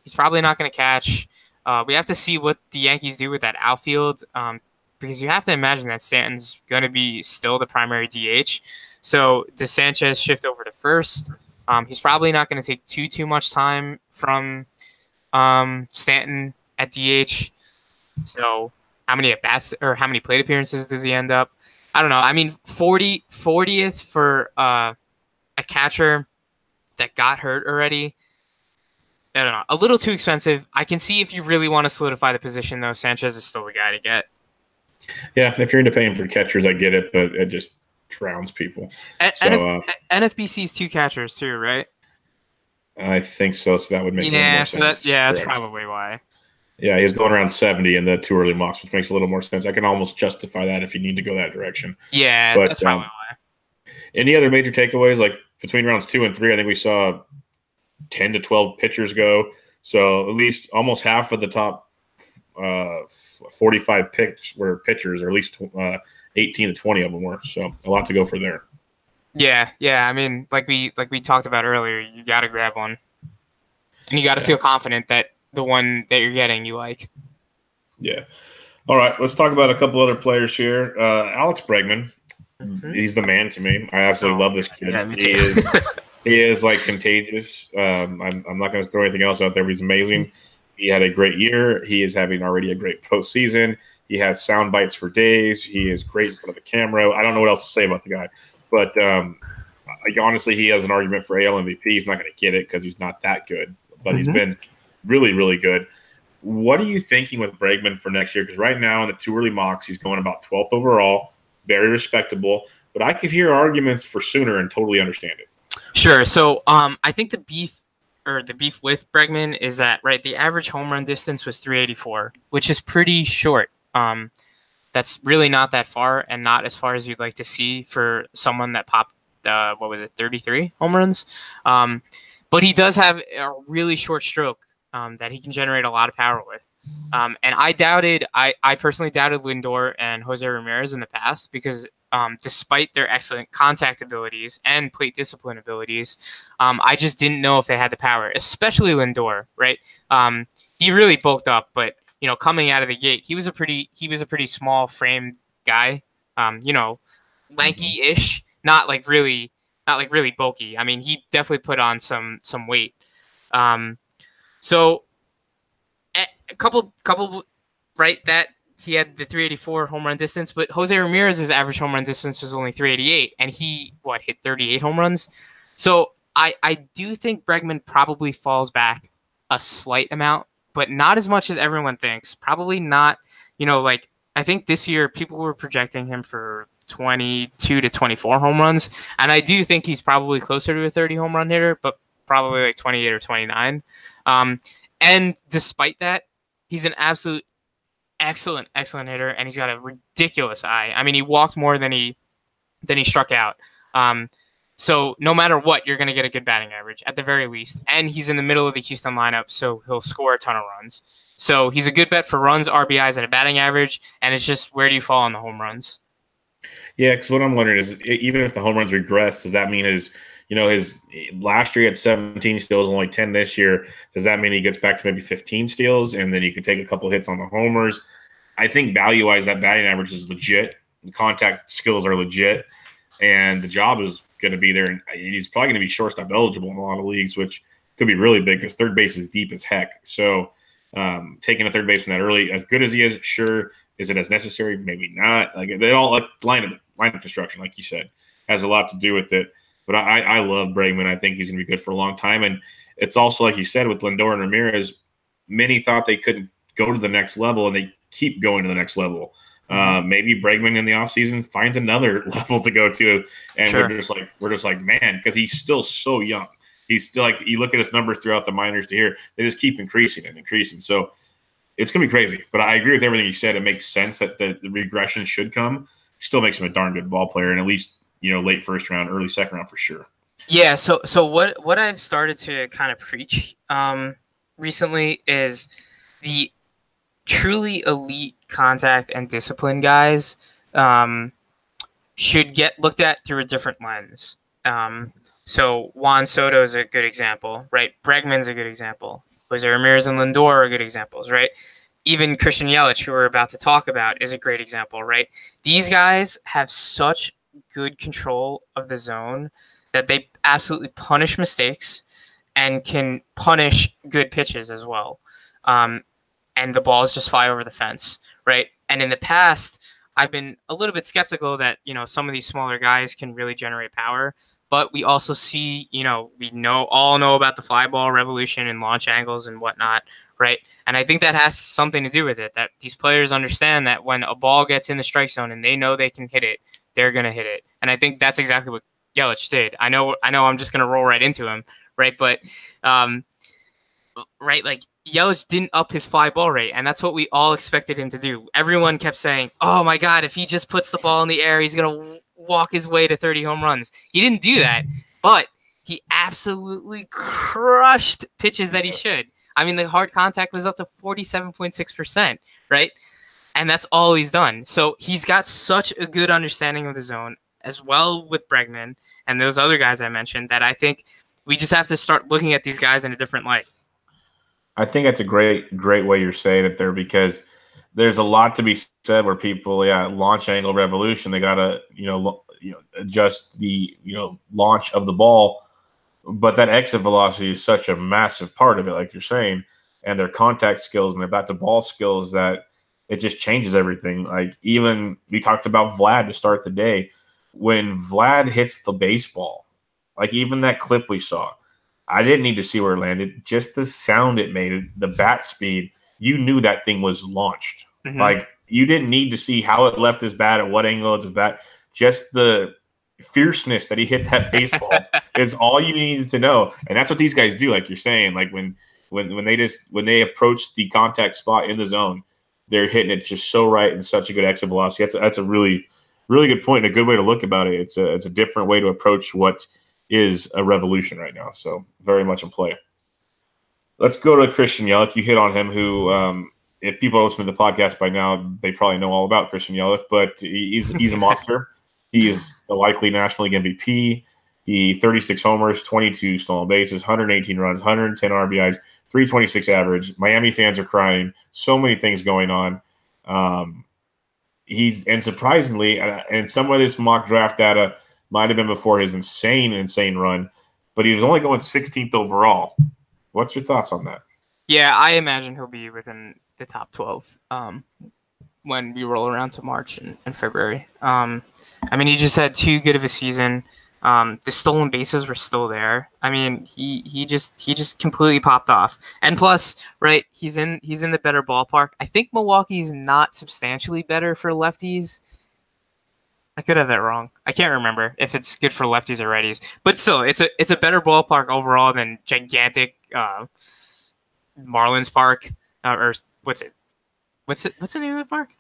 He's probably not going to catch. We have to see what the Yankees do with that outfield, because you have to imagine that Stanton's going to be still the primary DH. So does Sanchez shift over to first? He's probably not going to take too much time from Stanton at DH. So how many at bats or how many plate appearances does he end up? I don't know. I mean, 40th for a catcher that got hurt already. I don't know. A little too expensive. I can see if you really want to solidify the position, though, Sanchez is still the guy to get. Yeah, if you're into paying for catchers, I get it, but it just drowns people. NFBC's 2 catchers too, right? I think so. So that would make a little more sense. That's probably why. Yeah, he was going around 70 in the 2 early mocks, which makes a little more sense. I can almost justify that if you need to go that direction. Yeah, but, that's probably why. Any other major takeaways? Like between rounds 2 and 3, I think we saw 10 to 12 pitchers go. So at least almost half of the top 45 picks were pitchers, or at least 18 to 20 of them were. So a lot to go for there. Yeah. I mean, like we talked about earlier, you got to grab one, and you got to feel confident that the one that you're getting you like. Yeah. All right, let's talk about a couple other players here. Alex Bregman, he's the man to me. I absolutely love this kid. Yeah, me too. He is like contagious. I'm not going to throw anything else out there. But he's amazing. He had a great year. He is having already a great postseason. He has sound bites for days. He is great in front of the camera. I don't know what else to say about the guy. But honestly, he has an argument for AL MVP. He's not going to get it because he's not that good. But he's been really, really good. What are you thinking with Bregman for next year? Because right now in the 2 early mocks, he's going about 12th overall. Very respectable. But I could hear arguments for sooner and totally understand it. Sure. So I think the beef with Bregman is that, right, the average home run distance was 384, which is pretty short. That's really not that far, and not as far as you'd like to see for someone that popped, 33 home runs. But he does have a really short stroke that he can generate a lot of power with. And I personally doubted Lindor and Jose Ramirez in the past because despite their excellent contact abilities and plate discipline abilities, I just didn't know if they had the power, especially Lindor, right? He really bulked up, but coming out of the gate, he was a pretty small framed guy, lanky-ish, not like really bulky. I mean, he definitely put on some weight. So a couple, right, that he had the 384 home run distance, but Jose Ramirez's average home run distance was only 388, and he hit 38 home runs. So I do think Bregman probably falls back a slight amount, but not as much as everyone thinks. Probably not, I think this year people were projecting him for 22 to 24 home runs, and I do think he's probably closer to a 30 home run hitter, but probably like 28 or 29. And despite that, he's an absolute excellent hitter, and he's got a ridiculous eye. I mean, he walked more than he struck out. So no matter what, you're going to get a good batting average at the very least. And he's in the middle of the Houston lineup, so he'll score a ton of runs. So he's a good bet for runs, RBIs, and a batting average. And it's just, where do you fall on the home runs? Yeah, because what I'm wondering is, even if the home runs regress, does that mean his last year he had 17 steals, only 10 this year? Does that mean he gets back to maybe 15 steals, and then he could take a couple hits on the homers? I think value-wise, that batting average is legit. The contact skills are legit, and the job is going to be there. And he's probably going to be shortstop eligible in a lot of leagues, which could be really big because third base is deep as heck. So taking a third baseman that early, as good as he is, sure. Is it as necessary? Maybe not. Like, they all, like, lineup construction, like you said, has a lot to do with it. But I love Bregman. I think he's going to be good for a long time. And it's also, like you said, with Lindor and Ramirez, many thought they couldn't go to the next level, and they keep going to the next level. Maybe Bregman in the offseason finds another level to go to, and we're just like, man, because he's still so young. He's still, like, you look at his numbers throughout the minors to here, they just keep increasing and increasing. So it's going to be crazy. But I agree with everything you said. It makes sense that the regression should come. Still makes him a darn good ball player, and at least, late first round, early second round for sure. Yeah. So what I've started to kind of preach recently is the truly elite contact and discipline guys should get looked at through a different lens. So Juan Soto is a good example, right? Bregman's a good example. Jose Ramirez and Lindor are good examples, right? Even Christian Yelich, who we're about to talk about, is a great example, right? These guys have such good control of the zone that they absolutely punish mistakes and can punish good pitches as well. And the balls just fly over the fence, right? And in the past, I've been a little bit skeptical that, some of these smaller guys can really generate power. But we also see, we all know about the fly ball revolution and launch angles and whatnot, right? And I think that has something to do with it, that these players understand that when a ball gets in the strike zone and they know they can hit it, they're going to hit it. And I think that's exactly what Yelich did. I know I'm just going to roll right into him, right? But, right, like Yelich didn't up his fly ball rate, and that's what we all expected him to do. Everyone kept saying, oh my God, if he just puts the ball in the air, he's going to walk his way to 30 home runs. He didn't do that, but he absolutely crushed pitches that he should. I mean, the hard contact was up to 47.6%, right? And that's all he's done. So he's got such a good understanding of the zone, as well with Bregman and those other guys I mentioned, that I think we just have to start looking at these guys in a different light. I think that's a great way you're saying it there, because there's a lot to be said where people, launch angle revolution. They gotta, adjust the, launch of the ball, but that exit velocity is such a massive part of it, like you're saying, and their contact skills and their bat to ball skills, that it just changes everything. Like, even we talked about Vlad to start the day. When Vlad hits the baseball, like even that clip we saw, I didn't need to see where it landed. Just the sound it made, the bat speed, you knew that thing was launched. Mm-hmm. Like, you didn't need to see how it left his bat, at what angle it's his bat. Just the fierceness that he hit that baseball is all you needed to know. And that's what these guys do, like you're saying. Like when they approach the contact spot in the zone, they're hitting it just so right and such a good exit velocity. That's a really, really good point and a good way to look about it. It's a different way to approach what is a revolution right now. So very much in play. Let's go to Christian Yelich. You hit on him, who, if people are listening to the podcast by now, they probably know all about Christian Yelich, but he's a monster. He is the likely National League MVP. He 36 homers, 22 stolen bases, 118 runs, 110 RBIs, 326 average. Miami fans are crying. So many things going on. And surprisingly, and some of this mock draft data might have been before his insane run, but he was only going 16th overall. What's your thoughts on that? Yeah, I imagine he'll be within the top 12 when we roll around to March and February. I mean, he just had too good of a season. The stolen bases were still there. I mean, he just completely popped off. And plus, right, he's in the better ballpark. I think Milwaukee's not substantially better for lefties. I could have that wrong. I can't remember if it's good for lefties or righties. But still, it's a better ballpark overall than gigantic Marlins Park, or what's it? What's the name of the park?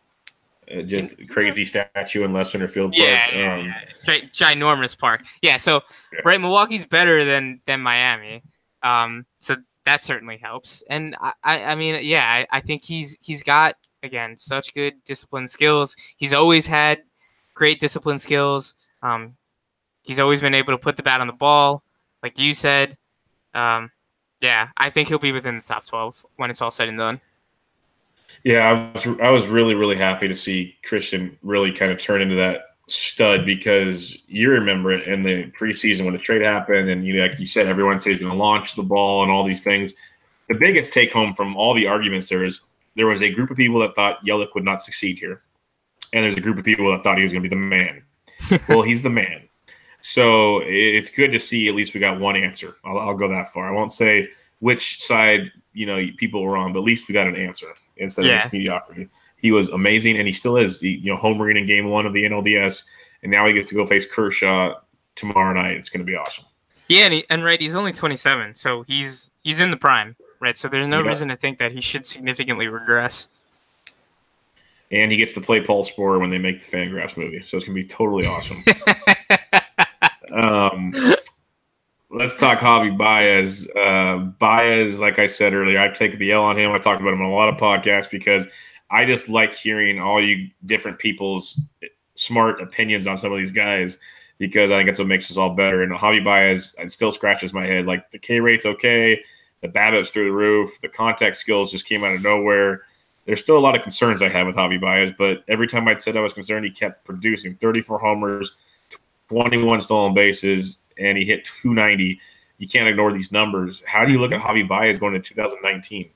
Just crazy statue in Left Center Field Park. Yeah. Ginormous park. Yeah, so right, Milwaukee's better than Miami. So that certainly helps. And I mean, I think he's got, again, such good discipline skills. He's always had great discipline skills. He's always been able to put the bat on the ball, like you said. I think he'll be within the top 12 when it's all said and done. Yeah, I was really, really happy to see Christian really kind of turn into that stud, because you remember it in the preseason when the trade happened, and like you said, everyone said he's going to launch the ball and all these things. The biggest take home from all the arguments there was a group of people that thought Yelich would not succeed here, and there's a group of people that thought he was going to be the man. Well, he's the man. So it's good to see at least we got one answer. I'll go that far. I won't say which side people were on, but at least we got an answer instead of just mediocrity. He was amazing, and he still is. Homering in Game 1 of the NLDS, and now he gets to go face Kershaw tomorrow night. It's going to be awesome. Yeah, and right, he's only 27, so he's in the prime, right? So there's no reason to think that he should significantly regress. And he gets to play Paul Sporer when they make the Fangraphs movie, so it's going to be totally awesome. Let's talk Javi Baez. Baez, like I said earlier, I've taken the L on him. I talked about him on a lot of podcasts because I just like hearing all you different people's smart opinions on some of these guys, because I think that's what makes us all better. And Javi Baez, it still scratches my head. Like, the K rate's okay, the BABIP's through the roof, the contact skills just came out of nowhere. There's still a lot of concerns I have with Javi Baez, but every time I said I was concerned, he kept producing 34 homers, 21 stolen bases, and he hit 290. You can't ignore these numbers. How do you look at Javi Baez going to 2019?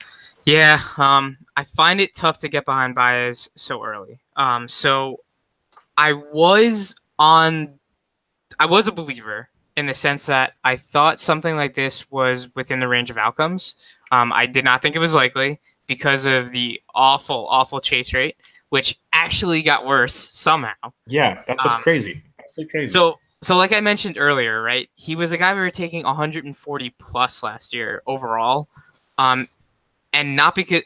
Yeah, I find it tough to get behind Baez so early. So I was on, I was a believer in the sense that I thought something like this was within the range of outcomes. I did not think it was likely because of the awful, awful chase rate, which actually got worse somehow. Yeah, that's what's Um, crazy. Absolutely crazy. so like I mentioned earlier, right? He was a guy we were taking 140 plus last year overall. Um, and not because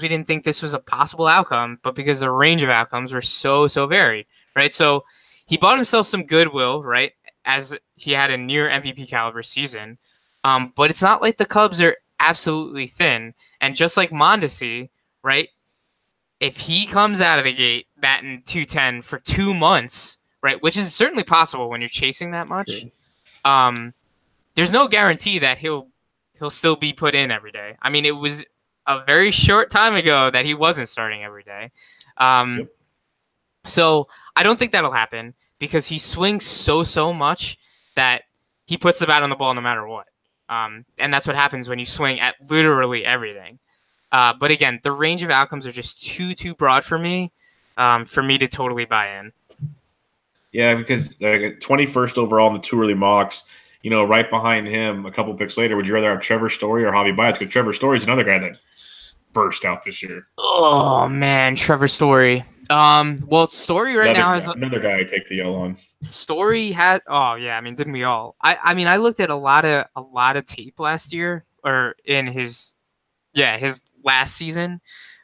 we didn't think this was a possible outcome, but because the range of outcomes were so varied, right? So he bought himself some goodwill, right, as he had a near MVP caliber season. But it's not like the Cubs are absolutely thin, and just like Mondesi, right? If he comes out of the gate batting 210 for 2 months, right, which is certainly possible when you're chasing that much, True. there's no guarantee that he'll still be put in every day. I mean, it was a very short time ago that he wasn't starting every day. Yep. So I don't think that'll happen because he swings so much that he puts the bat on the ball no matter what. And that's what happens when you swing at literally everything. But again, the range of outcomes are just too broad for me to totally buy in. Yeah, because 21st overall in the two early mocks, right behind him, a couple picks later, would you rather have Trevor Story or Javi Baez? Because Trevor Story is another guy that burst out this year. Oh man, Trevor Story. Well, Story now has another guy I take the L on. Story had. Oh yeah, I mean, didn't we all? I mean, I looked at a lot of tape last year, or in his last season,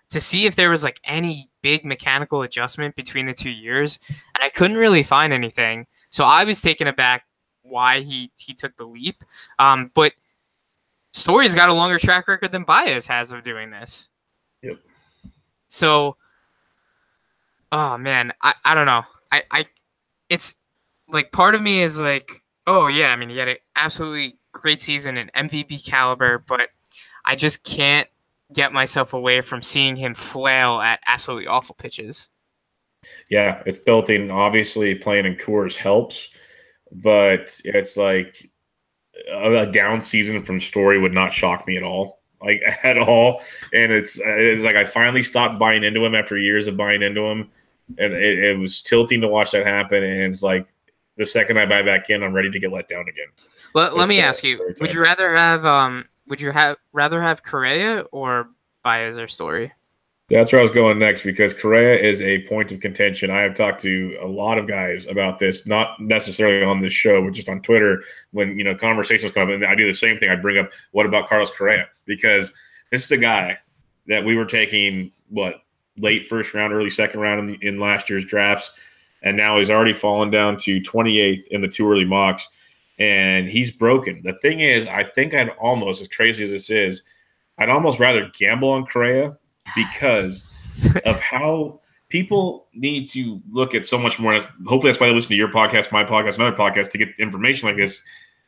to see if there was like any big mechanical adjustment between the 2 years, and I couldn't really find anything. So I was taken aback why he took the leap. But Story's got a longer track record than Baez has of doing this. Yep. So, oh man, I don't know. It's like part of me is like, oh yeah, I mean, he had an absolutely great season, an MVP caliber, but I just can't get myself away from seeing him flail at absolutely awful pitches. Yeah, it's tilting. Obviously, playing in Coors helps, but it's like a down season from Story would not shock me at all, like at all. And it's like I finally stopped buying into him after years of buying into him, and it was tilting to watch that happen. And it's like the second I buy back in, I'm ready to get let down again. Well, let me ask you: would you rather have Correa or Baez or Story? That's where I was going next, because Correa is a point of contention. I have talked to a lot of guys about this, not necessarily on this show, but just on Twitter. When conversations come up, and I do the same thing. I bring up, what about Carlos Correa? Because this is a guy that we were taking late first round, early second round in last year's drafts, and now he's already fallen down to 28th in the two early mocks, and he's broken. The thing is, I think I'd almost, as crazy as this is, I'd almost rather gamble on Correa, because of how people need to look at so much more. Hopefully that's why they listen to your podcast, my podcast, another podcast, to get information like this.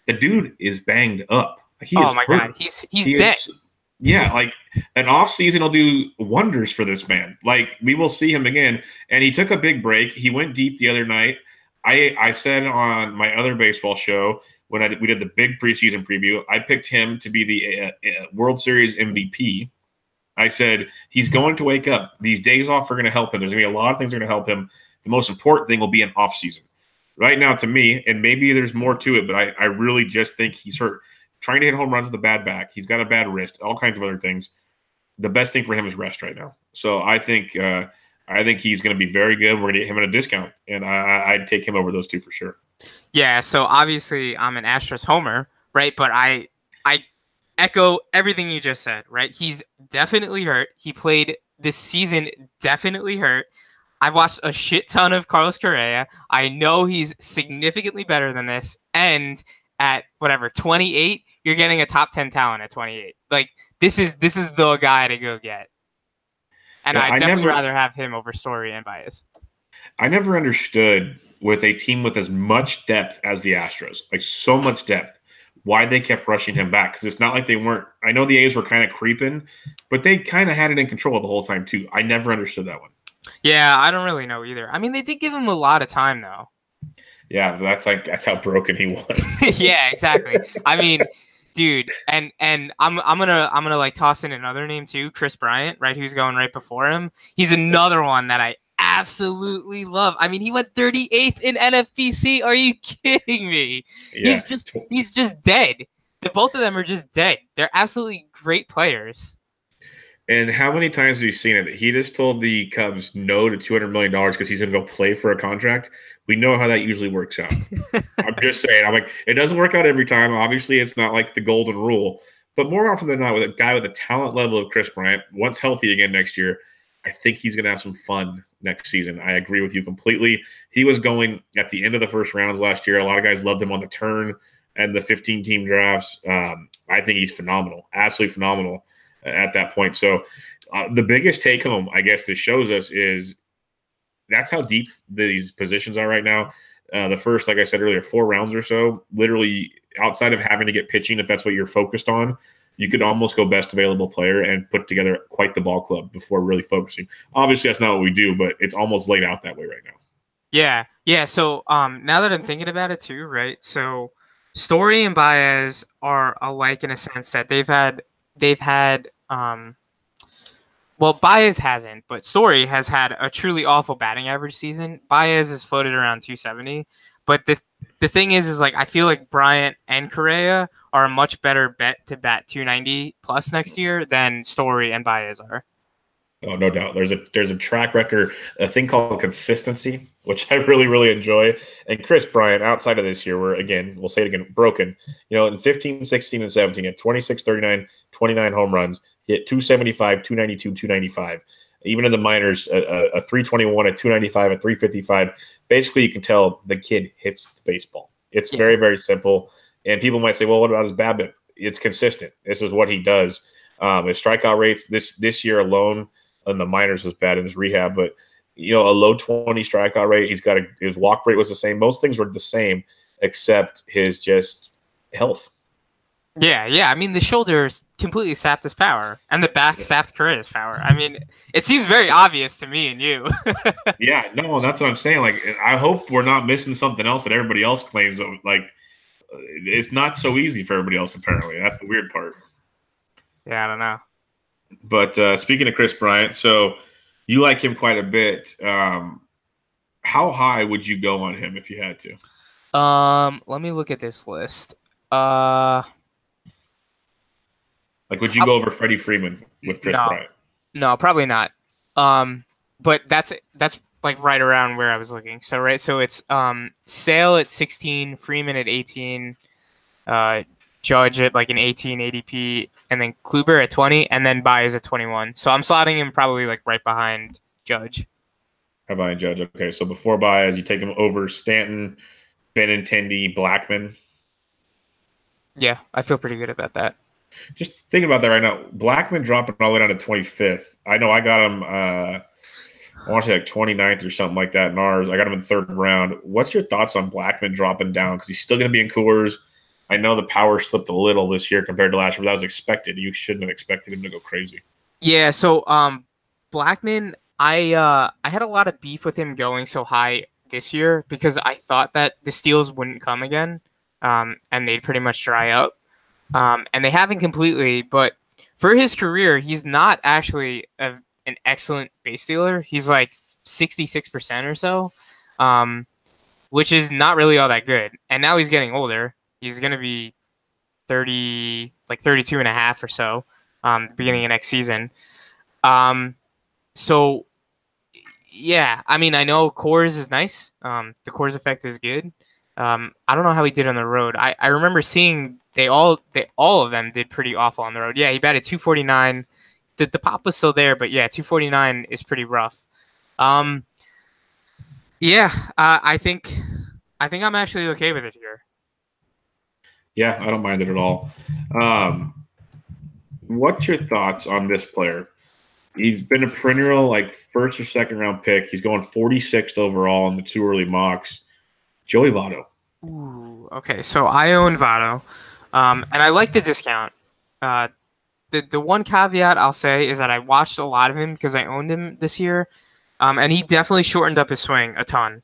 The dude is banged up. Oh my God, he's dead. Yeah, like an off season will do wonders for this man. Like, we will see him again. And he took a big break. He went deep the other night. I said on my other baseball show, when we did the big preseason preview, I picked him to be the World Series MVP. I said, he's going to wake up. These days off are going to help him. There's going to be a lot of things that are going to help him. The most important thing will be an off season. Right now, to me, and maybe there's more to it, but I really just think he's hurt. Trying to hit home runs with a bad back. He's got a bad wrist, all kinds of other things. The best thing for him is rest right now. So I think he's going to be very good. We're going to get him at a discount, and I'd take him over those two for sure. Yeah, so obviously I'm an Astros homer, right? But I echo everything you just said, right? He's definitely hurt. He played this season definitely hurt. I've watched a shit ton of Carlos Correa. I know he's significantly better than this. And at 28, you're getting a top 10 talent at 28. Like, this is the guy to go get. And I'd definitely rather have him over Story and Baez. I never understood, with a team with as much depth as the Astros, like so much depth, why they kept rushing him back. Because it's not like they weren't – I know the A's were kind of creeping, but they kind of had it in control the whole time too. I never understood that one. Yeah, I don't really know either. I mean, they did give him a lot of time, though. Yeah, that's how broken he was. Yeah, exactly. I mean, dude, and I'm gonna like toss in another name too, Kris Bryant, right? Who's going right before him. He's another one that I absolutely love. I mean, he went 38th in NFBC. Are you kidding me? Yeah. He's just dead. Both of them are just dead. They're absolutely great players. And how many times have you seen it? He just told the Cubs no to $200 million because he's going to go play for a contract. We know how that usually works out. I'm just saying. I'm like, it doesn't work out every time. Obviously, it's not like the golden rule. But more often than not, with a guy with a talent level of Kris Bryant, once healthy again next year, I think he's going to have some fun next season. I agree with you completely. He was going at the end of the first rounds last year. A lot of guys loved him on the turn and the 15-team drafts. I think he's phenomenal, absolutely phenomenal at that point. So the biggest take home, I guess, this shows us is that's how deep these positions are right now. The first, like I said earlier, 4 rounds or so, literally outside of having to get pitching, if that's what you're focused on, you could almost go best available player and put together quite the ball club before really focusing. Obviously, that's not what we do, but it's almost laid out that way right now. Yeah. So now that I'm thinking about it too, right? So Story and Baez are alike in a sense that they've had well, Baez hasn't, but Story has had a truly awful batting average season. Baez is floated around 270, but the thing is like I feel like Bryant and Correa are a much better bet to bat 290 plus next year than Story and Baez are. Oh, no doubt. There's a track record, a thing called consistency, which I really, really enjoy. And Kris Bryant, outside of this year, we're, again, we'll say it again, broken. You know, in 15, 16, and 17, at 26, 39, 29 home runs, he hit 275, 292, 295. Even in the minors, a 321, a 295, a 355. Basically, you can tell the kid hits the baseball. It's very, very simple. And people might say, well, what about his BABIP? It's consistent. This is what he does. His strikeout rates this year alone, and the minors was bad in his rehab, but you know, a low 20 strikeout rate. He's got his walk rate was the same. Most things were the same except his just health. Yeah. I mean, the shoulders completely sapped his power, and the back sapped Correa's power. I mean, it seems very obvious to me and you. Yeah, no, that's what I'm saying. Like, I hope we're not missing something else that everybody else claims. Like, it's not so easy for everybody else. Apparently, that's the weird part. Yeah, I don't know. But speaking of Kris Bryant, so you like him quite a bit. How high would you go on him if you had to? Let me look at this list. Like, would you go over Freddie Freeman with Kris Bryant? No, probably not. But that's like right around where I was looking. So it's Sale at 16, Freeman at 18, Judge at like an 18 ADP, and then Kluber at 20, and then Baez at 21. So I'm slotting him probably like right behind Judge. Right behind Judge. Okay, so before Baez, you take him over Stanton, Benintendi, Blackman. Yeah, I feel pretty good about that. Just think about that right now. Blackman dropping all the way down to 25th. I know I got him, I want to say like 29th or something like that in ours. I got him in the 3rd round. What's your thoughts on Blackman dropping down? Because he's still going to be in Coors. I know the power slipped a little this year compared to last year, but that was expected. You shouldn't have expected him to go crazy. Yeah, so Blackman, I had a lot of beef with him going so high this year because I thought that the steals wouldn't come again, and they'd pretty much dry up. And they haven't completely, but for his career, he's not actually an excellent base stealer. He's like 66% or so, which is not really all that good. And now he's getting older. He's going to be 30, like 32 and a half or so, beginning of next season. So, yeah, I mean, I know Coors is nice. The Coors effect is good. I don't know how he did on the road. I remember seeing all of them did pretty awful on the road. Yeah, he batted 249. The pop was still there, but yeah, 249 is pretty rough. I think I'm actually okay with it here. Yeah, I don't mind it at all. What's your thoughts on this player? He's been a perennial like 1st or 2nd round pick. He's going 46th overall in the 2 early mocks. Joey Votto. Ooh, okay, so I own Votto, and I like the discount. The one caveat I'll say is that I watched a lot of him because I owned him this year, and he definitely shortened up his swing a ton.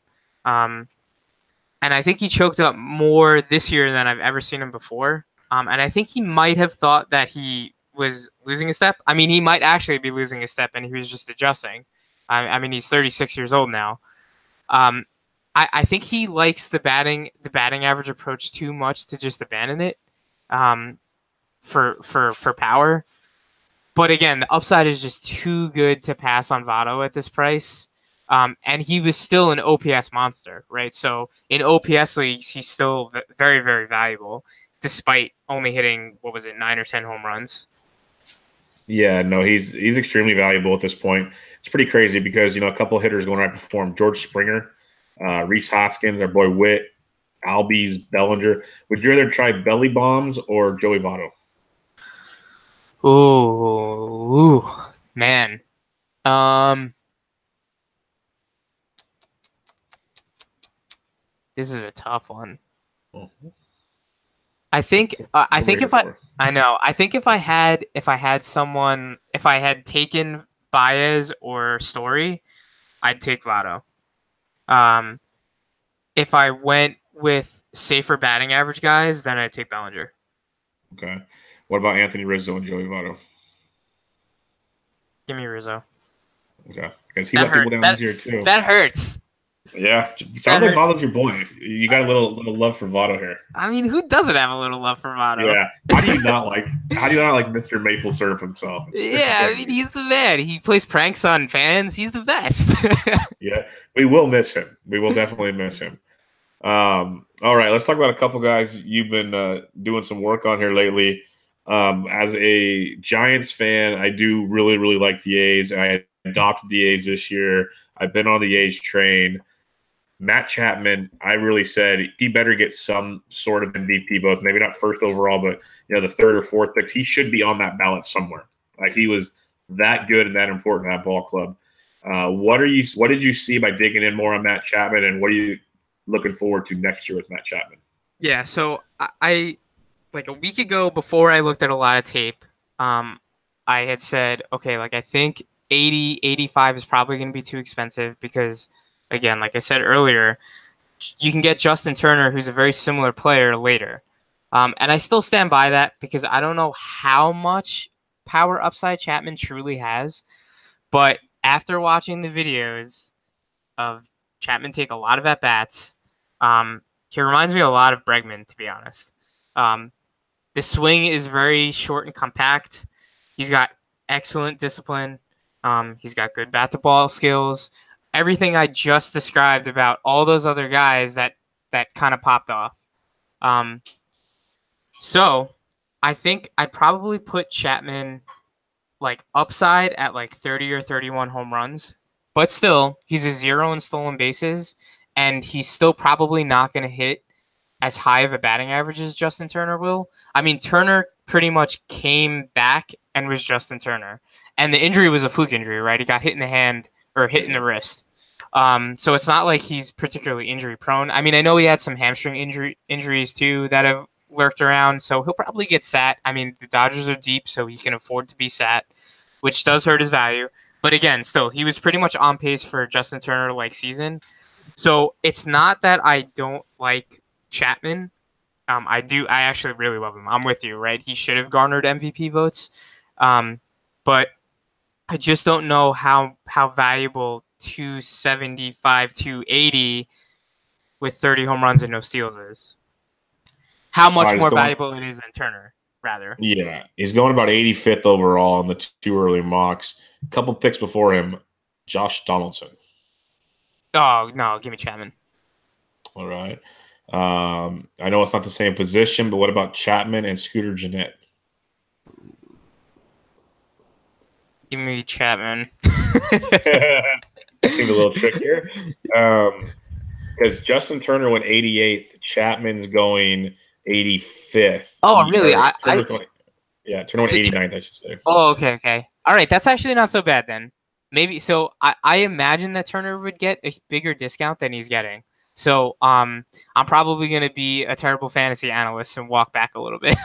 And I think he choked up more this year than I've ever seen him before. And I think he might have thought that he was losing a step. I mean, he might actually be losing a step, and he was just adjusting. I mean, he's 36 years old now. I think he likes the batting average approach too much to just abandon it for power. But again, the upside is just too good to pass on Votto at this price. And he was still an OPS monster, right? So in OPS leagues, he's still very, very valuable, despite only hitting, 9 or 10 home runs. Yeah, no, he's extremely valuable at this point. It's pretty crazy because, a couple of hitters going right before him, George Springer, Rhys Hoskins, our boy Witt, Albies, Bellinger. Would you rather try belly bombs or Joey Votto? Ooh, man. This is a tough one. Mm-hmm. I think if I had taken Baez or Story, I'd take Votto. If I went with safer batting average guys, then I'd take Bellinger. Okay. What about Anthony Rizzo and Joey Votto? Give me Rizzo. Okay. Because he let people down this year too. That hurts. Yeah. Sounds like Votto's your boy. You got a little love for Votto here. I mean, who doesn't have a little love for Votto? Yeah. How do you not like Mr. Maple Syrup himself? I mean, he's the man. He plays pranks on fans. He's the best. Yeah. We will miss him. We will definitely miss him. All right, let's talk about a couple guys you've been doing some work on here lately. As a Giants fan, I do really, really like the A's. I adopted the A's this year. I've been on the A's train. Matt Chapman, I really said he better get some sort of MVP votes, maybe not first overall, but the third or fourth picks. He should be on that ballot somewhere. Like, he was that good and that important at that ball club. What did you see by digging in more on Matt Chapman, and what are you looking forward to next year with Matt Chapman? Yeah, so I like a week ago, before I looked at a lot of tape, I had said, okay, like I think 80, 85 is probably going to be too expensive because, again, like I said earlier, you can get Justin Turner, who's a very similar player, later. And I still stand by that because I don't know how much power upside Chapman truly has. But after watching the videos of Chapman take a lot of at-bats, he reminds me a lot of Bregman, to be honest. The swing is very short and compact. He's got excellent discipline. He's got good bat-to-ball skills. Everything I just described about all those other guys that kind of popped off. So I think I'd probably put Chapman like upside at like 30 or 31 home runs. But still, he's a 0 in stolen bases, and he's still probably not going to hit as high of a batting average as Justin Turner will. I mean, Turner pretty much came back and was Justin Turner. And the injury was a fluke injury, right? He got hit in the hand or hit in the wrist. So it's not like he's particularly injury prone. I mean, I know he had some hamstring injuries too that have lurked around, so he'll probably get sat. I mean, the Dodgers are deep, so he can afford to be sat, which does hurt his value. But again, still, he was pretty much on pace for a Justin Turner-like season. So it's not that I don't like Chapman. I actually really love him. I'm with you, right? He should have garnered MVP votes. But I just don't know how valuable 275, 280 with 30 home runs and no steals is. How much more valuable it is than Turner, rather. Yeah, he's going about 85th overall in the two early mocks. A couple picks before him, Josh Donaldson. Oh, no, give me Chapman. All right. I know it's not the same position, but what about Chapman and Scooter Gennett? Give me Chapman. Seemed a little trickier. Because Justin Turner went 88th. Chapman's going 85th. Oh, really? Turner went 89th, I should say. Oh, okay. All right, that's actually not so bad then. Maybe so. I imagine that Turner would get a bigger discount than he's getting. So I'm probably going to be a terrible fantasy analyst and walk back a little bit.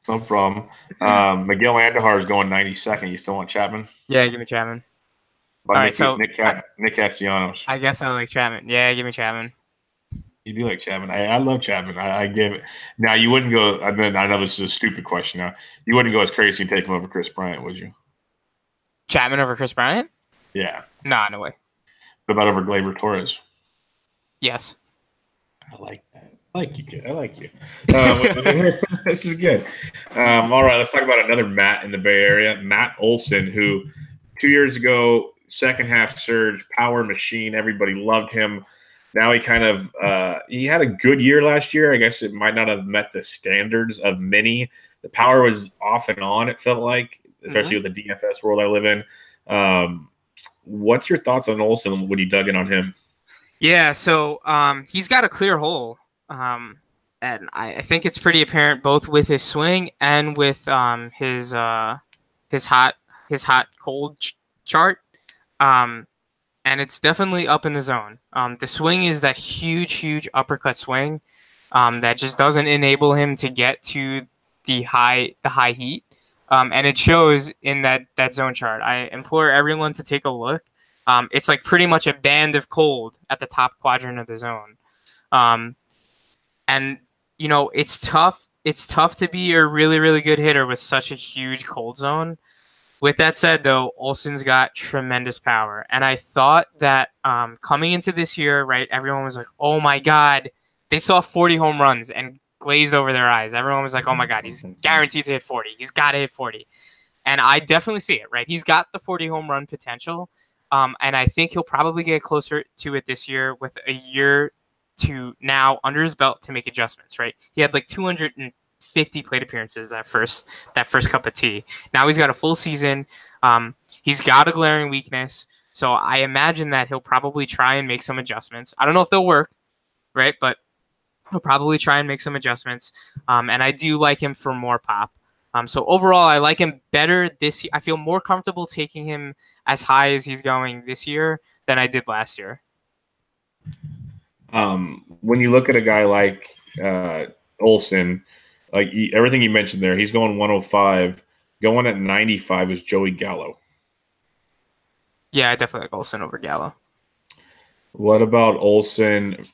No problem. Miguel Andujar is going 92nd. You still want Chapman? Yeah, give me Chapman. All right, so Nick Castellanos. I guess I like Chapman. Yeah, give me Chapman. You do like Chapman. I love Chapman. I give it. Now, you wouldn't go – I mean, I know this is a stupid question now. You wouldn't go as crazy and take him over Kris Bryant, would you? Chapman over Kris Bryant? Yeah. Nah, no way. What about over Gleyber Torres? Yes. I like that. I like you, kid. I like you. This is good. All right, let's talk about another Matt in the Bay Area, Matt Olson, who 2 years ago, second half surge, power machine. Everybody loved him. Now he kind of he had a good year last year. I guess it might not have met the standards of many. The power was off and on, it felt like, especially with the DFS world I live in. What's your thoughts on Olson when you dug in on him? Yeah, so he's got a clear hole. And I think it's pretty apparent both with his swing and with his hot cold chart. And it's definitely up in the zone. The swing is that huge uppercut swing that just doesn't enable him to get to the high heat. And it shows in that zone chart. I implore everyone to take a look. It's like pretty much a band of cold at the top quadrant of the zone. And, you know, it's tough. It's tough to be a really good hitter with such a huge cold zone. With that said, though, Olson's got tremendous power. And I thought that coming into this year, right, everyone was like, oh, my God. They saw 40 home runs and glazed over their eyes. Everyone was like, oh, my God, he's guaranteed to hit 40. He's got to hit 40. And I definitely see it, right? He's got the 40 home run potential. And I think he'll probably get closer to it this year with a year to now under his belt to make adjustments, right? He had like 250 plate appearances that first cup of tea. Now he's got a full season. He's got a glaring weakness. So I imagine that he'll probably try and make some adjustments. I don't know if they'll work, right? But he'll probably try and make some adjustments. And I do like him for more pop. So overall, I like him better this year. I feel more comfortable taking him as high as he's going this year than I did last year. When you look at a guy like Olson, like everything you mentioned there, he's going 105. Going at 95 is Joey Gallo. Yeah, I definitely like Olson over Gallo. What about Olson?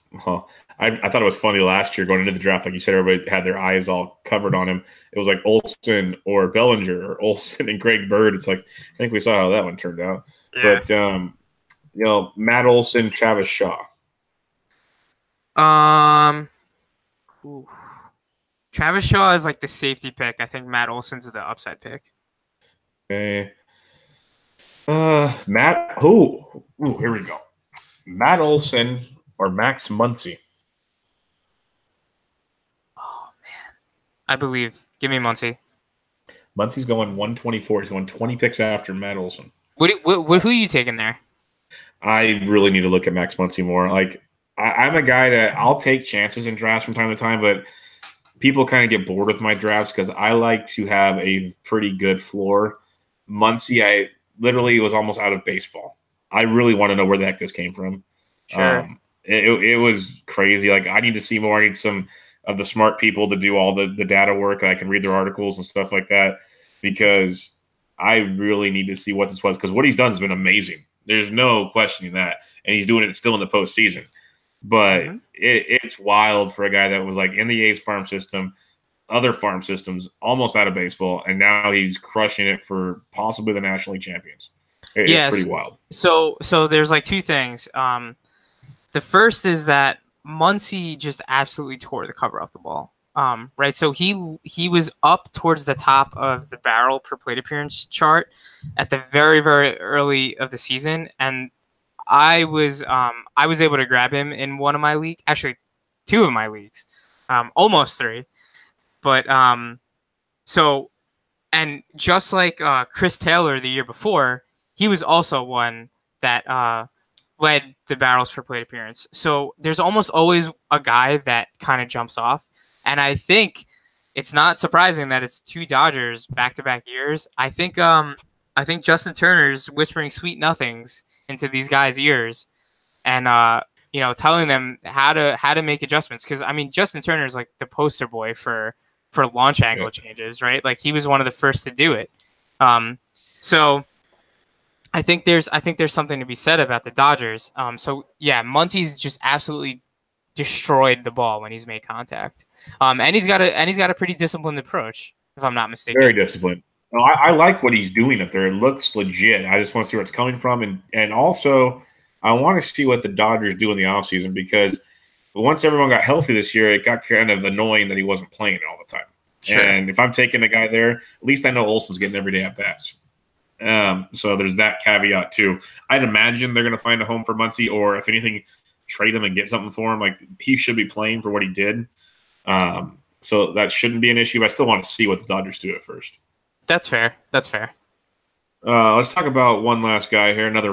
I thought it was funny last year going into the draft. Like you said, everybody had their eyes all covered on him. It was like Olson or Bellinger or Olson and Greg Bird. It's like, I think we saw how that one turned out. Yeah. But, you know, Matt Olson, Travis Shaw. Travis Shaw is like the safety pick. I think Matt Olson's the upside pick. Okay. Matt, here we go. Matt Olson or Max Muncy? Oh, man. I believe. Give me Muncy. Muncy's going 124. He's going 20 picks after Matt Olson. Who are you taking there? I really need to look at Max Muncy more. Like, I'm a guy that I'll take chances in drafts from time to time, but people kind of get bored with my drafts because I like to have a pretty good floor. Muncy, I literally was almost out of baseball. I really want to know where the heck this came from. Sure. It was crazy. Like, I need to see more. I need some of the smart people to do all the data work. I can read their articles and stuff like that because I really need to see what this was because what he's done has been amazing. There's no questioning that. And he's doing it still in the postseason. But it's wild for a guy that was like in the A's farm system, other farm systems, almost out of baseball, and now he's crushing it for possibly the National League champions. It's pretty wild. So there's like two things. The first is that Muncy just absolutely tore the cover off the ball. Right. So he was up towards the top of the barrel per plate appearance chart at the very, very early of the season. And I was able to grab him in one of my leagues, actually two of my leagues, almost three. But so, and just like Chris Taylor the year before, he was also one that led the barrels per plate appearance. So there's almost always a guy that kind of jumps off. And I think it's not surprising that it's two Dodgers back-to-back years. I think Justin Turner's whispering sweet nothings into these guys' ears and, telling them how to make adjustments. Because, I mean, Justin Turner's like the poster boy for launch angle changes, right? Like he was one of the first to do it. So I think there's something to be said about the Dodgers. So yeah, Muncy's just absolutely destroyed the ball when he's made contact. And he's got a pretty disciplined approach, if I'm not mistaken. Very disciplined. No, I like what he's doing up there. It looks legit. I just want to see where it's coming from. And also, I want to see what the Dodgers do in the offseason, because once everyone got healthy this year, it got kind of annoying that he wasn't playing all the time. Sure. And if I'm taking a guy there, at least I know Olson's getting every day at bats. So there's that caveat too. I'd imagine they're going to find a home for Muncy, or if anything, trade him and get something for him. Like, he should be playing for what he did. So that shouldn't be an issue. But I still want to see what the Dodgers do at first. That's fair. That's fair. Let's talk about one last guy here. Another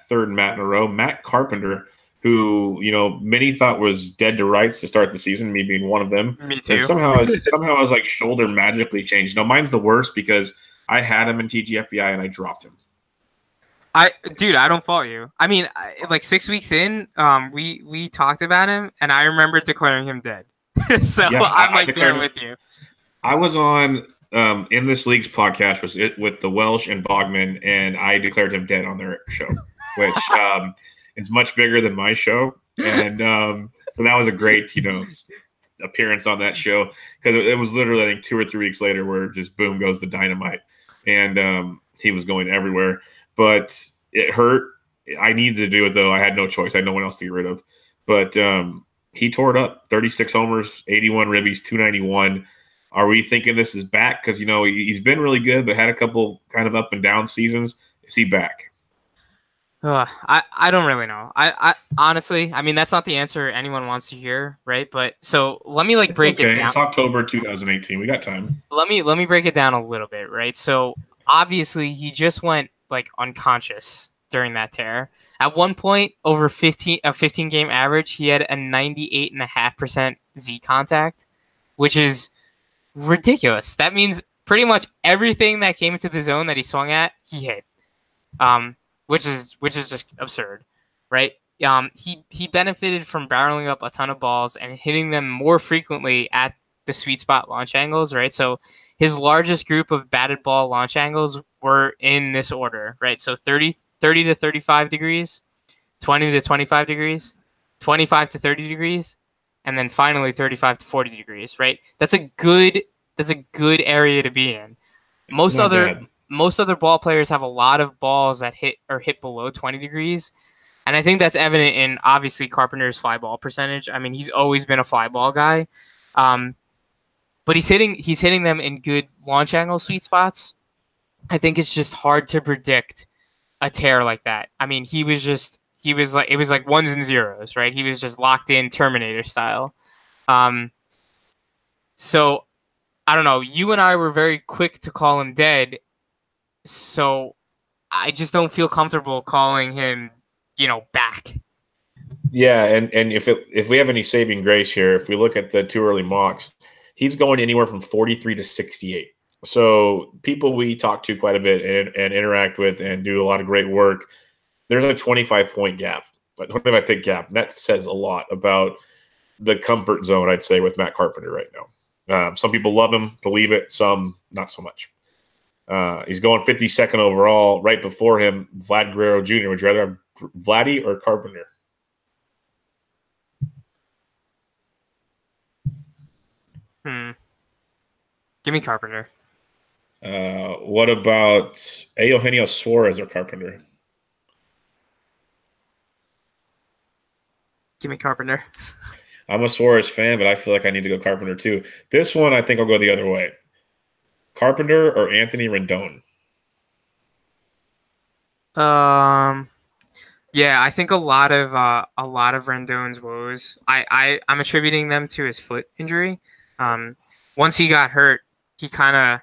third Matt in a row. Matt Carpenter, who, many thought was dead to rights to start the season, me being one of them. Me too. And somehow his like shoulder magically changed. No, mine's the worst because I had him in TGFBI and I dropped him. I don't fault you. I mean, like 6 weeks in, we talked about him, and I remember declaring him dead. So yeah, I'm like there with you. I was on in this league's podcast with the Welsh and Bogman, and I declared him dead on their show, which is much bigger than my show, and so that was a great appearance on that show, because it was literally, I think, 2 or 3 weeks later where just boom goes the dynamite, and he was going everywhere. But it hurt. I needed to do it, though. I had no choice. I had no one else to get rid of. But he tore it up. 36 homers, 81 ribbies, 291. Are we thinking this is back? Because, he's been really good, but had a couple kind of up and down seasons. Is he back? I don't really know. I honestly, I mean, that's not the answer anyone wants to hear, right? But so let me break it down. It's October 2018. We got time. Let me break it down a little bit, right? So obviously he just went unconscious during that tear. At one point, over 15 game average, he had a 98.5% Z contact, which is ridiculous. That means pretty much everything that came into the zone that he swung at, he hit. Which is just absurd, right? He benefited from barreling up a ton of balls and hitting them more frequently at the sweet spot launch angles, right? So his largest group of batted ball launch angles were in this order, right? So 30 to 35 degrees, 20 to 25 degrees, 25 to 30 degrees, and then finally 35 to 40 degrees, right? That's a good area to be in. Most other ball players have a lot of balls that hit below 20 degrees. And I think that's evident in, obviously, Carpenter's fly ball percentage. I mean, he's always been a fly ball guy. But he's hitting them in good launch angle sweet spots. I think it's just hard to predict a tear like that. I mean, it was like ones and zeros, right? He was just locked in Terminator style. So I don't know. You and I were very quick to call him dead. So I just don't feel comfortable calling him, back. Yeah, and if we have any saving grace here, if we look at the too early mocks, he's going anywhere from 43 to 68. So people we talk to quite a bit and interact with and do a lot of great work, there's a 25-point gap, a 25-pick gap. That says a lot about the comfort zone, I'd say, with Matt Carpenter right now. Some people love him, believe it, some not so much. He's going 52nd overall. Right before him, Vlad Guerrero Jr. Would you rather have Vladdy or Carpenter? Give me Carpenter. What about Eugenio Suarez or Carpenter? Give me Carpenter. I'm a Suarez fan, but I feel like I need to go Carpenter too. This one, I think I'll go the other way. Carpenter or Anthony Rendon? Yeah, I think a lot of Rendon's woes, I'm attributing them to his foot injury. Once he got hurt, he kind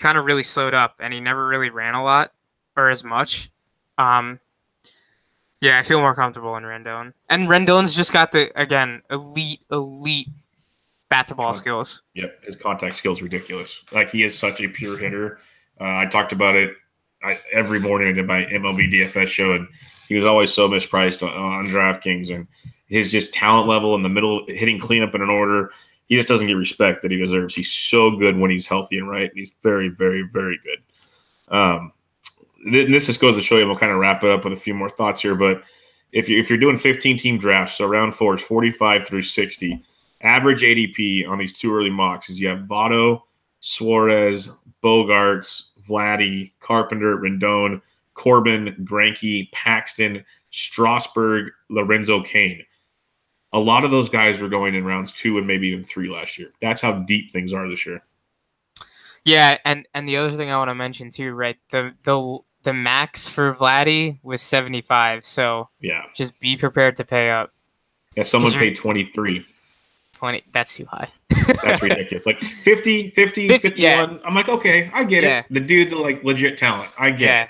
of really slowed up, and he never really ran a lot or as much. Yeah, I feel more comfortable in Rendon, and Rendon's just got the elite bat to ball skills. Yep, his contact skills ridiculous. Like, he is such a pure hitter. I talked about it every morning I did my MLB DFS show, and he was always so mispriced on DraftKings, and his just talent level in the middle, hitting cleanup in an order, he just doesn't get respect that he deserves. He's so good when he's healthy and right. He's very, very, very good. This just goes to show you, we'll kind of wrap it up with a few more thoughts here, but if you're doing 15-team drafts, so round 4 is 45 through 60. Average ADP on these 2 early mocks is you have Votto, Suarez, Bogarts, Vladdy, Carpenter, Rendon, Corbin, Greinke, Paxton, Strasburg, Lorenzo Cain. A lot of those guys were going in rounds 2 and maybe even 3 last year. That's how deep things are this year. Yeah, and the other thing I want to mention too, right? The max for Vladdy was 75, so yeah, just be prepared to pay up. Yeah, someone paid 23. 20, that's too high. That's ridiculous. Like 50, 51. Yeah. I'm like, okay, I get it. The dude, like legit talent. I get it.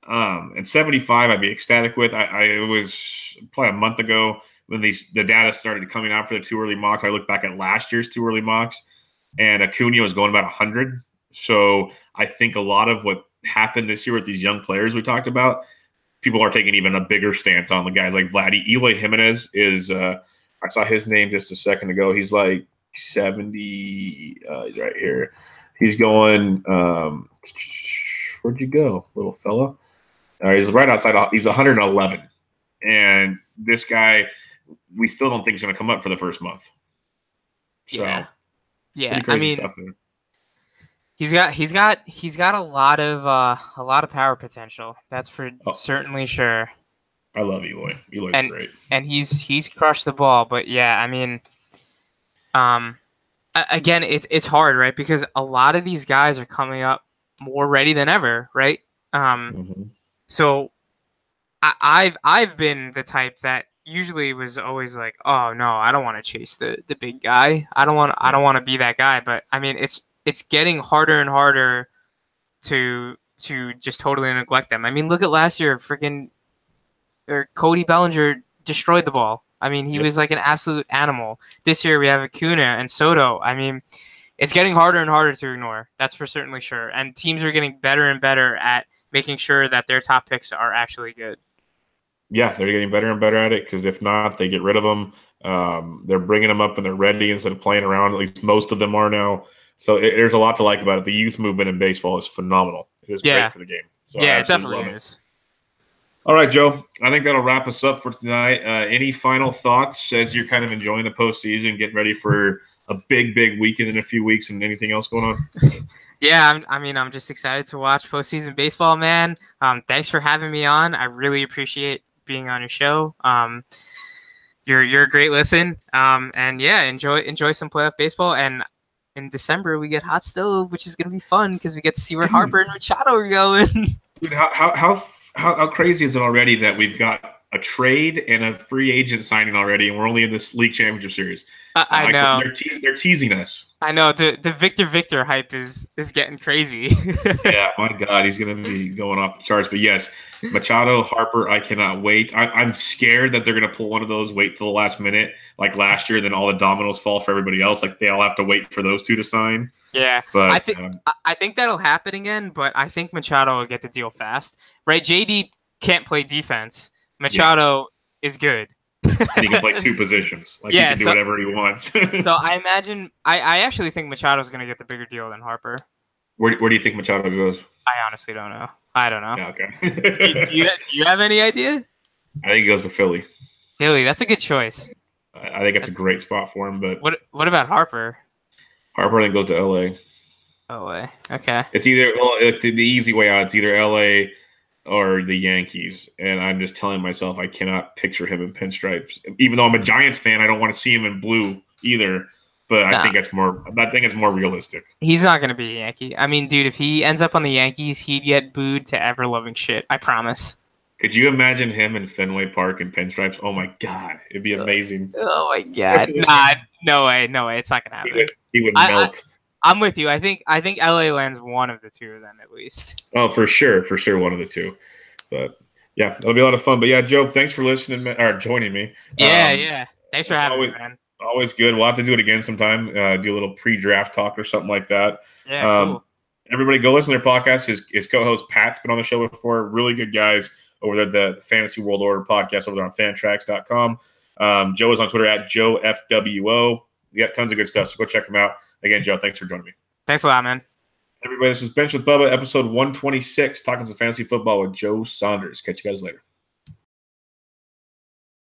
And 75, I'd be ecstatic with. It was probably a month ago when the data started coming out for the 2 early mocks. I looked back at last year's 2 early mocks, and Acuna was going about 100. So I think a lot of what happened this year with these young players we talked about, people are taking even a bigger stance on the guys like Vladdy. Eloy Jimenez is I saw his name just a second ago. He's like 70. He's right here. He's going. Where'd you go, little fella? He's right outside. He's 111, and this guy, we still don't think he's going to come up for the first month. So, yeah. I mean, he's got a lot of power potential. That's for certainly sure. I love Eloy. Eloy's great, and he's crushed the ball. But yeah, I mean, again, it's hard, right? Because a lot of these guys are coming up more ready than ever, right? So I've been the type that usually was always like, oh no, I don't want to chase the big guy. I don't want to be that guy. But I mean, it's getting harder and harder to just totally neglect them. I mean, look at last year, Cody Bellinger destroyed the ball. I mean, he was like an absolute animal. This year we have Acuna and Soto. I mean, it's getting harder and harder to ignore. That's for certainly sure. And teams are getting better and better at making sure that their top picks are actually good. Yeah, they're getting better and better at it because if not, they get rid of them. They're bringing them up and they're ready instead of playing around. At least most of them are now. So there's a lot to like about it. The youth movement in baseball is phenomenal. It is great for the game. So yeah, it definitely is. All right, Joe. I think that'll wrap us up for tonight. Any final thoughts as you're kind of enjoying the postseason, getting ready for a big weekend in a few weeks, and anything else going on? Yeah, I'm just excited to watch postseason baseball, man. Thanks for having me on. I really appreciate being on your show. You're a great listen. And yeah, enjoy some playoff baseball. And in December we get Hot Stove, which is gonna be fun because we get to see where Harper and Machado are going. Dude, how crazy is it already that we've got a trade and a free agent signing already, and we're only in this league championship series? I know they're teasing us. I know the Victor hype is getting crazy. Yeah, my God, he's going to be going off the charts. But yes, Machado, Harper, I cannot wait. I'm scared that they're going to pull one of those, wait till the last minute, like last year. Then all the dominoes fall for everybody else. Like they all have to wait for those two to sign. Yeah, but I think that'll happen again. But I think Machado will get the deal fast. Right? JD can't play defense. Machado is good. And he can play 2 positions. Like he can do whatever he wants. So I imagine I actually think Machado's going to get the bigger deal than Harper. Where do you think Machado goes? I honestly don't know. I don't know. Yeah, okay. do you have any idea? I think he goes to Philly. Philly, that's a good choice. I think it's a great spot for him. But what about Harper? Harper then goes to LA. LA. Okay. It's either the easy way out. It's either LA or the Yankees, and I'm just telling myself I cannot picture him in pinstripes. Even though I'm a Giants fan, I don't want to see him in blue either. But I think it's more realistic. He's not going to be a Yankee. I mean, dude, if he ends up on the Yankees, he'd get booed to ever loving shit. I promise. Could you imagine him in Fenway Park in pinstripes? Oh my God, it'd be amazing. Oh my God, nah, no way, it's not going to happen. He would melt. I'm with you. I think LA lands one of the two of them at least. Oh, for sure, one of the two. But yeah, that'll be a lot of fun. But yeah, Joe, thanks for listening or joining me. Yeah. Thanks for having me, man. Always good. We'll have to do it again sometime. Do a little pre-draft talk or something like that. Yeah, cool. Everybody go listen to their podcast. His co-host Pat's been on the show before. Really good guys over there, the Fantasy World Order podcast over there on fantrax.com. Joe is on Twitter at JoeFWO. We got tons of good stuff, so go check him out. Again, Joe, thanks for joining me. Thanks a lot, man. Everybody, this was Bench with Bubba, episode 126, talking some fantasy football with Joe Saunders. Catch you guys later.